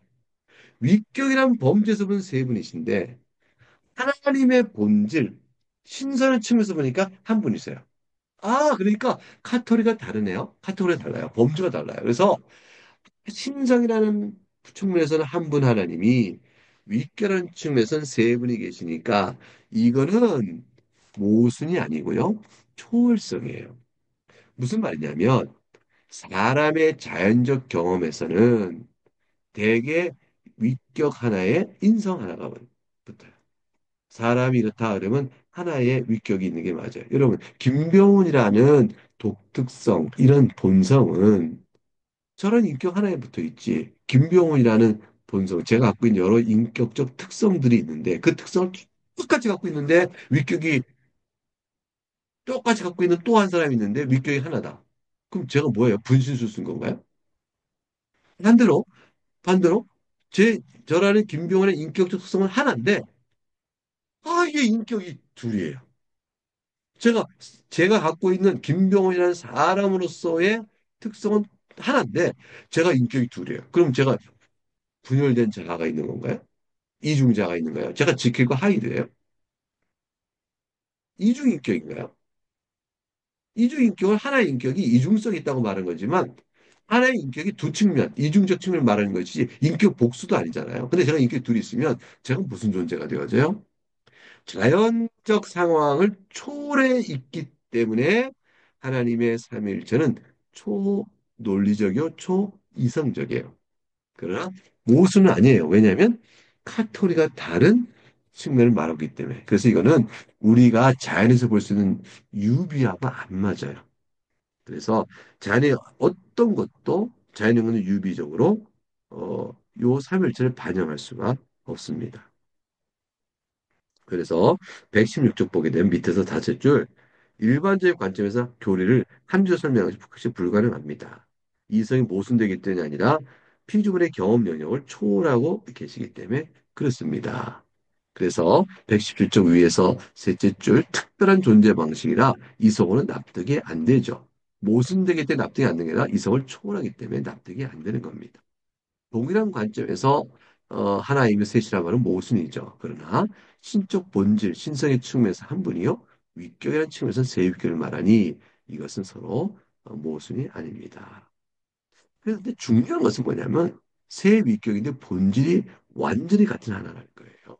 위격이란 범죄에서 본 세 분이신데 하나님의 본질, 신선한 측면에서 보니까 한 분이세요. 그러니까 카테고리가 다르네요. 카테고리가 달라요. 범주가 달라요. 그래서 신성이라는 측면에서는 한 분 하나님이, 윗결한 측면에서는 세 분이 계시니까 이거는 모순이 아니고요. 초월성이에요. 무슨 말이냐면 사람의 자연적 경험에서는 대개 윗격 하나에 인성 하나가 붙어요. 사람이 이렇다 그러면 하나의 윗격이 있는 게 맞아요. 여러분, 김병훈이라는 독특성, 이런 본성은 저런 인격 하나에 붙어 있지. 김병훈이라는 본성, 제가 갖고 있는 여러 인격적 특성들이 있는데 그 특성을 똑같이 갖고 있는데 윗격이 똑같이 갖고 있는 또 한 사람이 있는데 윗격이 하나다. 그럼 제가 뭐예요? 분신술 쓴 건가요? 반대로, 반대로 저라는 김병훈의 인격적 특성은 하나인데 이게 인격이 둘이에요. 제가 제가 갖고 있는 김병훈이라는 사람으로서의 특성은 하나인데 제가 인격이 둘이에요. 그럼 제가 분열된 자아가 있는 건가요? 이중자가 있는가요? 제가 지킬과 하이드예요. 이중인격인가요? 이중인격은 하나의 인격이 이중성이 있다고 말하는 거지만 하나의 인격이 두 측면, 이중적 측면을 말하는 것이지 인격 복수도 아니잖아요. 근데 제가 인격이 둘이 있으면 제가 무슨 존재가 되어져요? 자연적 상황을 초월해 있기 때문에 하나님의 삼위일체는 초논리적이요, 초이성적이에요. 그러나 모순은 아니에요. 왜냐하면 카토리가 다른 측면을 말하기 때문에. 그래서 이거는 우리가 자연에서 볼 수 있는 유비하고 안 맞아요. 그래서 자연의 어떤 것도 자연의 유비적으로 요 삼일체를 반영할 수가 없습니다. 그래서 116쪽 보게 되면 밑에서 다섯 줄 일반적인 관점에서 교리를 한 줄 설명하기 혹시 불가능합니다. 이성이 모순되기 때문이 아니라 피조물의 경험 영역을 초월하고 계시기 때문에 그렇습니다. 그래서 117쪽 위에서 셋째 줄 특별한 존재 방식이라 이성으로는 납득이 안 되죠. 모순되기 때문에 납득이 안 되는 게 아니라 이성을 초월하기 때문에 납득이 안 되는 겁니다. 동일한 관점에서 하나이며 셋이라 말은 모순이죠. 그러나 신적 본질, 신성의 측면에서 한 분이요. 위격이라는 측면에서 세 위격을 말하니 이것은 서로 모순이 아닙니다. 그런데 중요한 것은 뭐냐면 세 위격인데 본질이 완전히 같은 하나라는 거예요.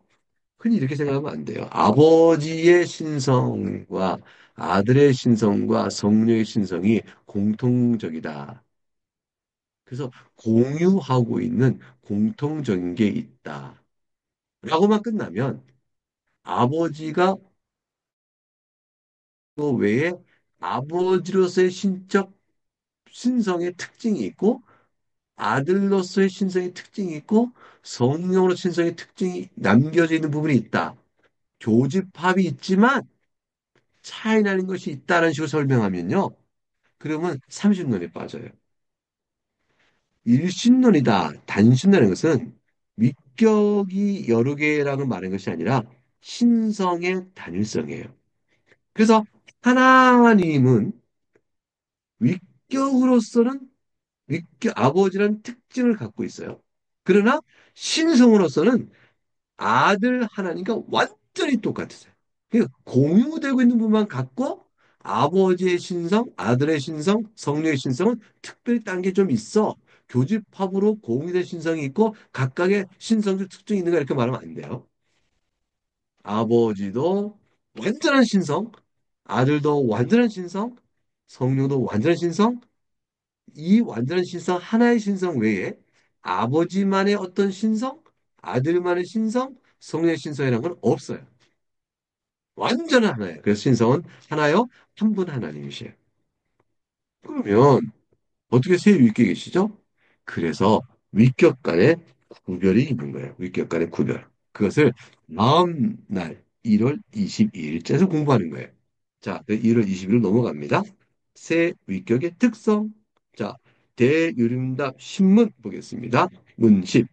흔히 이렇게 생각하면 안 돼요. 아버지의 신성과 아들의 신성과 성령의 신성이 공통적이다. 그래서 공유하고 있는 공통적인 게 있다. 라고만 끝나면 아버지가 그 외에 아버지로서의 신적 신성의 특징이 있고 아들로서의 신성의 특징이 있고 성령으로 신성의 특징이 남겨져 있는 부분이 있다. 교집합이 있지만 차이 나는 것이 있다는 식으로 설명하면요. 그러면 30년에 빠져요. 일신론이다. 단신론이라는 것은 위격이 여러 개라는 말인 것이 아니라 신성의 단일성이에요. 그래서 하나님은 위격으로서는 위격 아버지라는 특징을 갖고 있어요. 그러나 신성으로서는 아들 하나님과 완전히 똑같으세요. 그러니까 공유되고 있는 부분만 갖고 아버지의 신성, 아들의 신성, 성령의 신성은 특별히 딴 게 좀 있어. 교집합으로 공유된 신성이 있고 각각의 신성적 특징이 있는가 이렇게 말하면 안 돼요. 아버지도 완전한 신성, 아들도 완전한 신성, 성령도 완전한 신성, 이 완전한 신성 하나의 신성 외에 아버지만의 어떤 신성, 아들만의 신성, 성령의 신성이라는 건 없어요. 완전한 하나예요. 그래서 신성은 하나요? 한 분 하나님이세요. 그러면 어떻게 세 위께 계시죠? 그래서 위격 간의 구별이 있는 거예요. 위격 간의 구별. 그것을 다음 날 1월 22일째에서 공부하는 거예요. 자, 1월 20일 넘어갑니다. 세 위격의 특성. 자, 대유림답 신문 보겠습니다. 문십.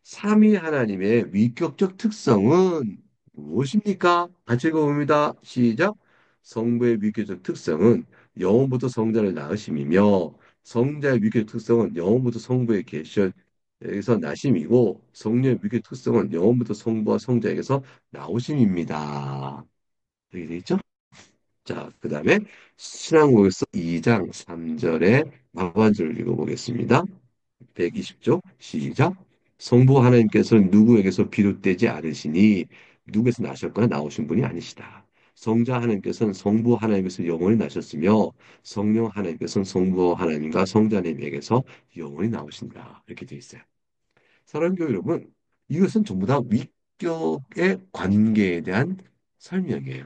삼위 하나님의 위격적 특성은 무엇입니까? 같이 읽어봅니다. 시작. 성부의 위격적 특성은 영원부터 성자를 낳으심이며 성자의 위격적 특성은 영원부터 성부에 계셔서 나심이고 성령의 위격적 특성은 영원부터 성부와 성자에게서 나오심입니다. 이렇게 돼 있죠? 자, 그 다음에 신앙고백서 2장 3절의 하반절을 읽어보겠습니다. 120쪽 시작. 성부 하나님께서는 누구에게서 비롯되지 않으시니 누구에서 나셨거나 나오신 분이 아니시다. 성자 하나님께서는 성부 하나님께서 영원히 나셨으며 성령 하나님께서는 성부 하나님과 성자님에게서 영원히 나오신다. 이렇게 되어 있어요. 사랑교회 여러분, 이것은 전부 다 위격의 관계에 대한 설명이에요.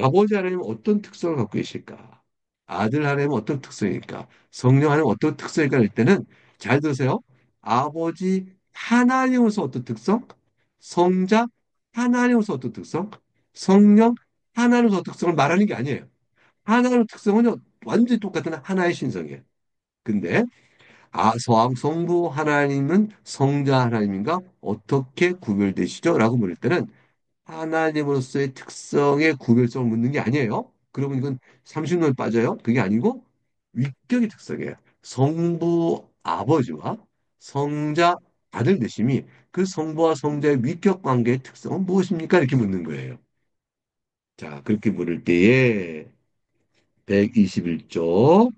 아버지 하나님은 어떤 특성을 갖고 계실까? 아들 하나님은 어떤 특성일까? 성령 하나님은 어떤 특성일까? 할 때는 잘 들으세요. 아버지 하나님으로서 어떤 특성? 성자 하나님으로서 어떤 특성? 성령 하나님으로서 어떤 특성을 말하는 게 아니에요. 하나님의 특성은요, 완전히 똑같은 하나의 신성이에요. 근데 성부 하나님은 성자 하나님인가 어떻게 구별되시죠? 라고 물을 때는 하나님으로서의 특성의 구별성을 묻는 게 아니에요. 그러면 이건 삼신론에 빠져요. 그게 아니고 위격의 특성이에요. 성부 아버지와 성자 아들 되심이 그 성부와 성자의 위격 관계의 특성은 무엇입니까? 이렇게 묻는 거예요. 자, 그렇게 물을 때에 121쪽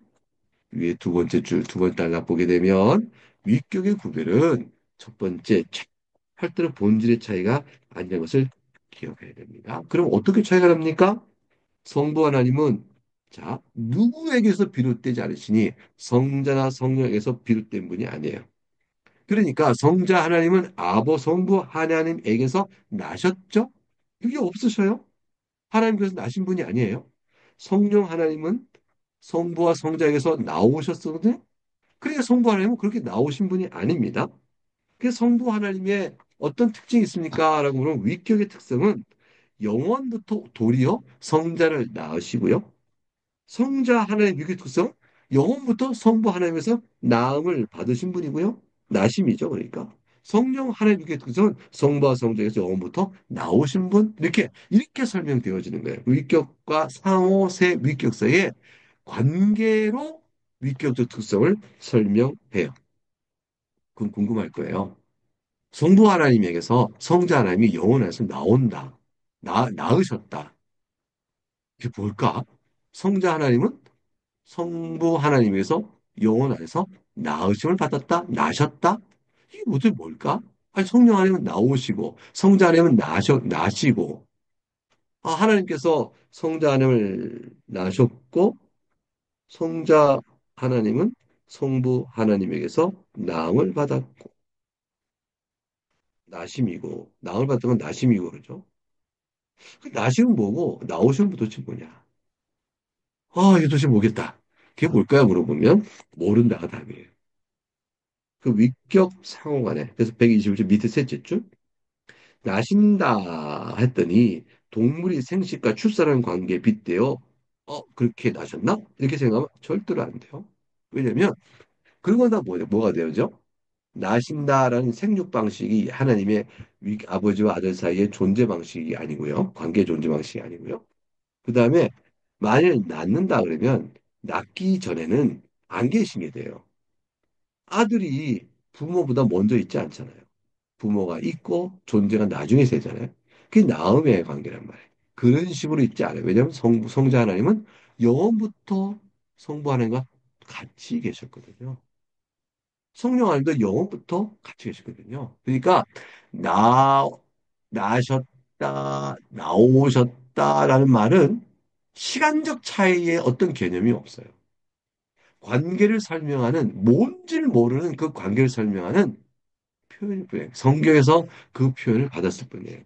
위에 두 번째 줄, 두 번째 단락 보게 되면 위격의 구별은 첫 번째 팔도의 본질의 차이가 아니라는 것을 기억해야 됩니다. 그럼 어떻게 차이가 납니까? 성부 하나님은 자 누구에게서 비롯되지 않으시니 성자나 성령에게서 비롯된 분이 아니에요. 그러니까 성자 하나님은 성부 하나님에게서 나셨죠? 그게 없으셔요. 하나님께서 나신 분이 아니에요. 성령 하나님은 성부와 성자에게서 나오셨거든요. 그러니까 성부 하나님은 그렇게 나오신 분이 아닙니다. 그 성부 하나님의 어떤 특징이 있습니까? 라고 물으면 위격의 특성은 영원부터 도리어 성자를 낳으시고요. 성자 하나님의 위격 특성, 영원부터 성부 하나님에서 낳음을 받으신 분이고요. 나심이죠, 그러니까. 성령 하나님의 위격 특성은 성부와 성자에서 영원부터 나오신 분, 이렇게 설명되어지는 거예요. 위격과 상호세 위격사의 관계로 위격적 특성을 설명해요. 그건 궁금할 거예요. 성부 하나님에게서 성자 하나님이 영혼 안에서 나온다. 낳으셨다. 이게 뭘까? 성자 하나님은 성부 하나님에서 영혼 안에서 낳으심을 받았다. 나셨다. 이게 도대체 뭘까? 아니, 성령 하나님은 나오시고, 성자 하나님은 나시고, 하나님께서 성자 하나님을 낳으셨고, 성자 하나님은 성부 하나님에게서 낳음을 받았고, 나심이고, 낳음을 받은 건 나심이고, 그러죠? 그 나시는 뭐고 나오시는 분 도대체 뭐냐? 이거 도대체 뭐겠다. 그게 뭘까요? 물어보면 모른다가 답이에요. 그 위격 상호간에 그래서 121줄 밑에 셋째 줄 나신다 했더니 동물이 생식과 출산하는 관계에 빗대어 그렇게 나셨나? 이렇게 생각하면 절대로 안 돼요. 왜냐면 그런 건 다 뭐가 되죠? 나신다라는 생육 방식이 하나님의 아버지와 아들 사이의 존재 방식이 아니고요. 관계 존재 방식이 아니고요. 그 다음에 만일 낳는다 그러면 낳기 전에는 안 계신 게 돼요. 아들이 부모보다 먼저 있지 않잖아요. 부모가 있고 존재가 나중에 세잖아요. 그게 나음의 관계란 말이에요. 그런 식으로 있지 않아요. 왜냐하면 성자 하나님은 영원부터 성부 하나님과 같이 계셨거든요. 성령 하나님도 영원부터 같이 계시거든요. 그러니까 나 나셨다, 나오셨다라는 말은 시간적 차이의 어떤 개념이 없어요. 관계를 설명하는 뭔지를 모르는 그 관계를 설명하는 표현일 뿐이에요. 성경에서 그 표현을 받았을 뿐이에요.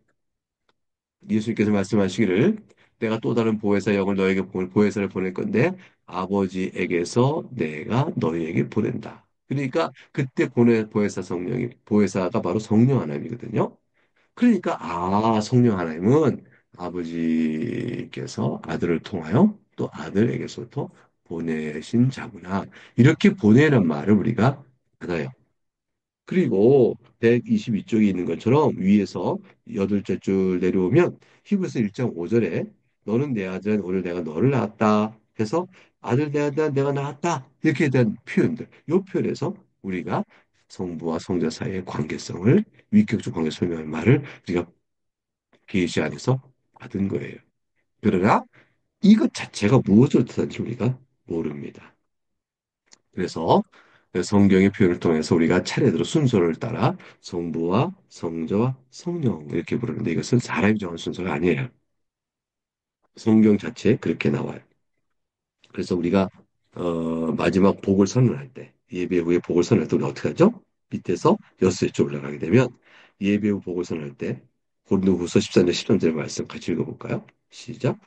예수님께서 말씀하시기를 내가 또 다른 보혜사 영을 너에게 보혜사를 보낼 건데 아버지에게서 내가 너희에게 보낸다. 그러니까 그때 보혜사 성령이 보혜사가 바로 성령 하나님이거든요. 그러니까 성령 하나님은 아버지께서 아들을 통하여 또 아들에게서도 보내신 자구나. 이렇게 보내는 말을 우리가 받아요. 그리고 122쪽에 있는 것처럼 위에서 여덟째 줄 내려오면 히브리서 1장 5절에 너는 내 아들 오늘 내가 너를 낳았다 해서 아들 내 아들 내가 낳았다 이렇게 대한 표현들 이 표현에서 우리가 성부와 성자 사이의 관계성을 위격적 관계 설명하는 말을 우리가 계시 안에서 받은 거예요. 그러나 이것 자체가 무엇을 뜻하는지 우리가 모릅니다. 그래서 성경의 표현을 통해서 우리가 차례대로 순서를 따라 성부와 성자와 성령 이렇게 부르는데 이것은 사람이 정한 순서가 아니에요. 성경 자체에 그렇게 나와요. 그래서 우리가 마지막 복을 선언할 때 예배 후에 복을 선언할 때 우리 어떻게 하죠? 밑에서 여섯째 줄 올라가게 되면 예배 후 복을 선언할 때 고린도후서 14장 13절의 말씀 같이 읽어볼까요? 시작.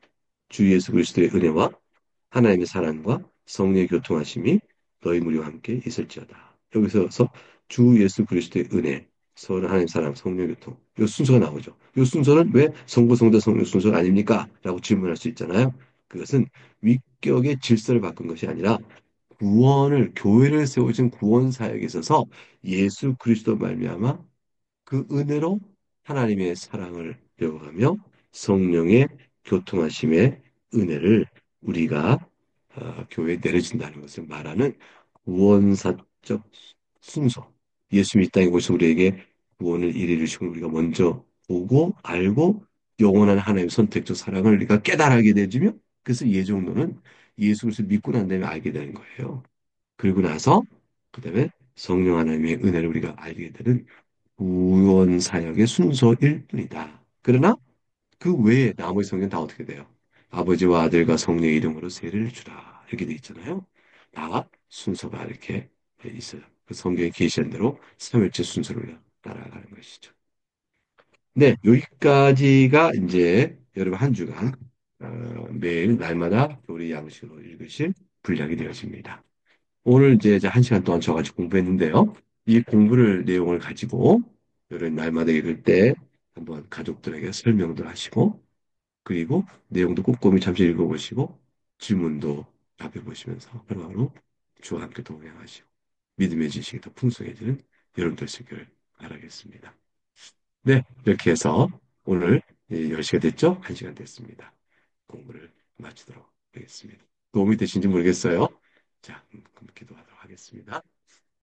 주 예수 그리스도의 은혜와 하나님의 사랑과 성령의 교통하심이 너희 무리와 함께 있을지어다. 여기서 주 예수 그리스도의 은혜, 선 하나님 사랑, 성령 교통. 이 순서가 나오죠. 이 순서는 왜 성부, 성자, 성령 순서가 아닙니까? 라고 질문할 수 있잖아요. 그것은 위격의 질서를 바꾼 것이 아니라 구원을 교회를 세워진 구원 사역에 있어서 예수 그리스도 말미암아 그 은혜로 하나님의 사랑을 배워가며 성령의 교통하심의 은혜를 우리가 교회에 내려진다는 것을 말하는 구원사적 순서. 예수님이 이 땅에 오셔서 우리에게 구원을 이루주시고 우리가 먼저 보고 알고 영원한 하나님의 선택적 사랑을 우리가 깨달게 되주며 그래서 예정론은 예수 그리스도를 믿고 난 다음에 알게 되는 거예요. 그리고 나서 그다음에 성령 하나님의 은혜를 우리가 알게 되는 구원 사역의 순서일 뿐이다. 그러나 그 외에 나머지 성경 다 어떻게 돼요? 아버지와 아들과 성령의 이름으로 세례를 주라. 이렇게 돼 있잖아요. 다 순서가 이렇게 돼 있어요. 그 성경에 계시한 대로 삼일째 순서를 따라가는 것이죠. 네, 여기까지가 이제 여러분 한 주간 매일 날마다 교리 양식으로 읽으실 분량이 되어집니다. 오늘 이제 한 시간 동안 저같이 공부했는데요. 이 공부를 내용을 가지고 이런 날마다 읽을 때 한번 가족들에게 설명도 하시고 그리고 내용도 꼼꼼히 잠시 읽어보시고 질문도 답해보시면서 하루하루 주와 함께 동행하시고 믿음의 지식이 더 풍성해지는 여러분 되시길 바라겠습니다. 네, 이렇게 해서 오늘 10시가 됐죠? 1시간 됐습니다. 공부를 마치도록 하겠습니다. 도움이 되신지 모르겠어요. 자, 그럼 기도하도록 하겠습니다.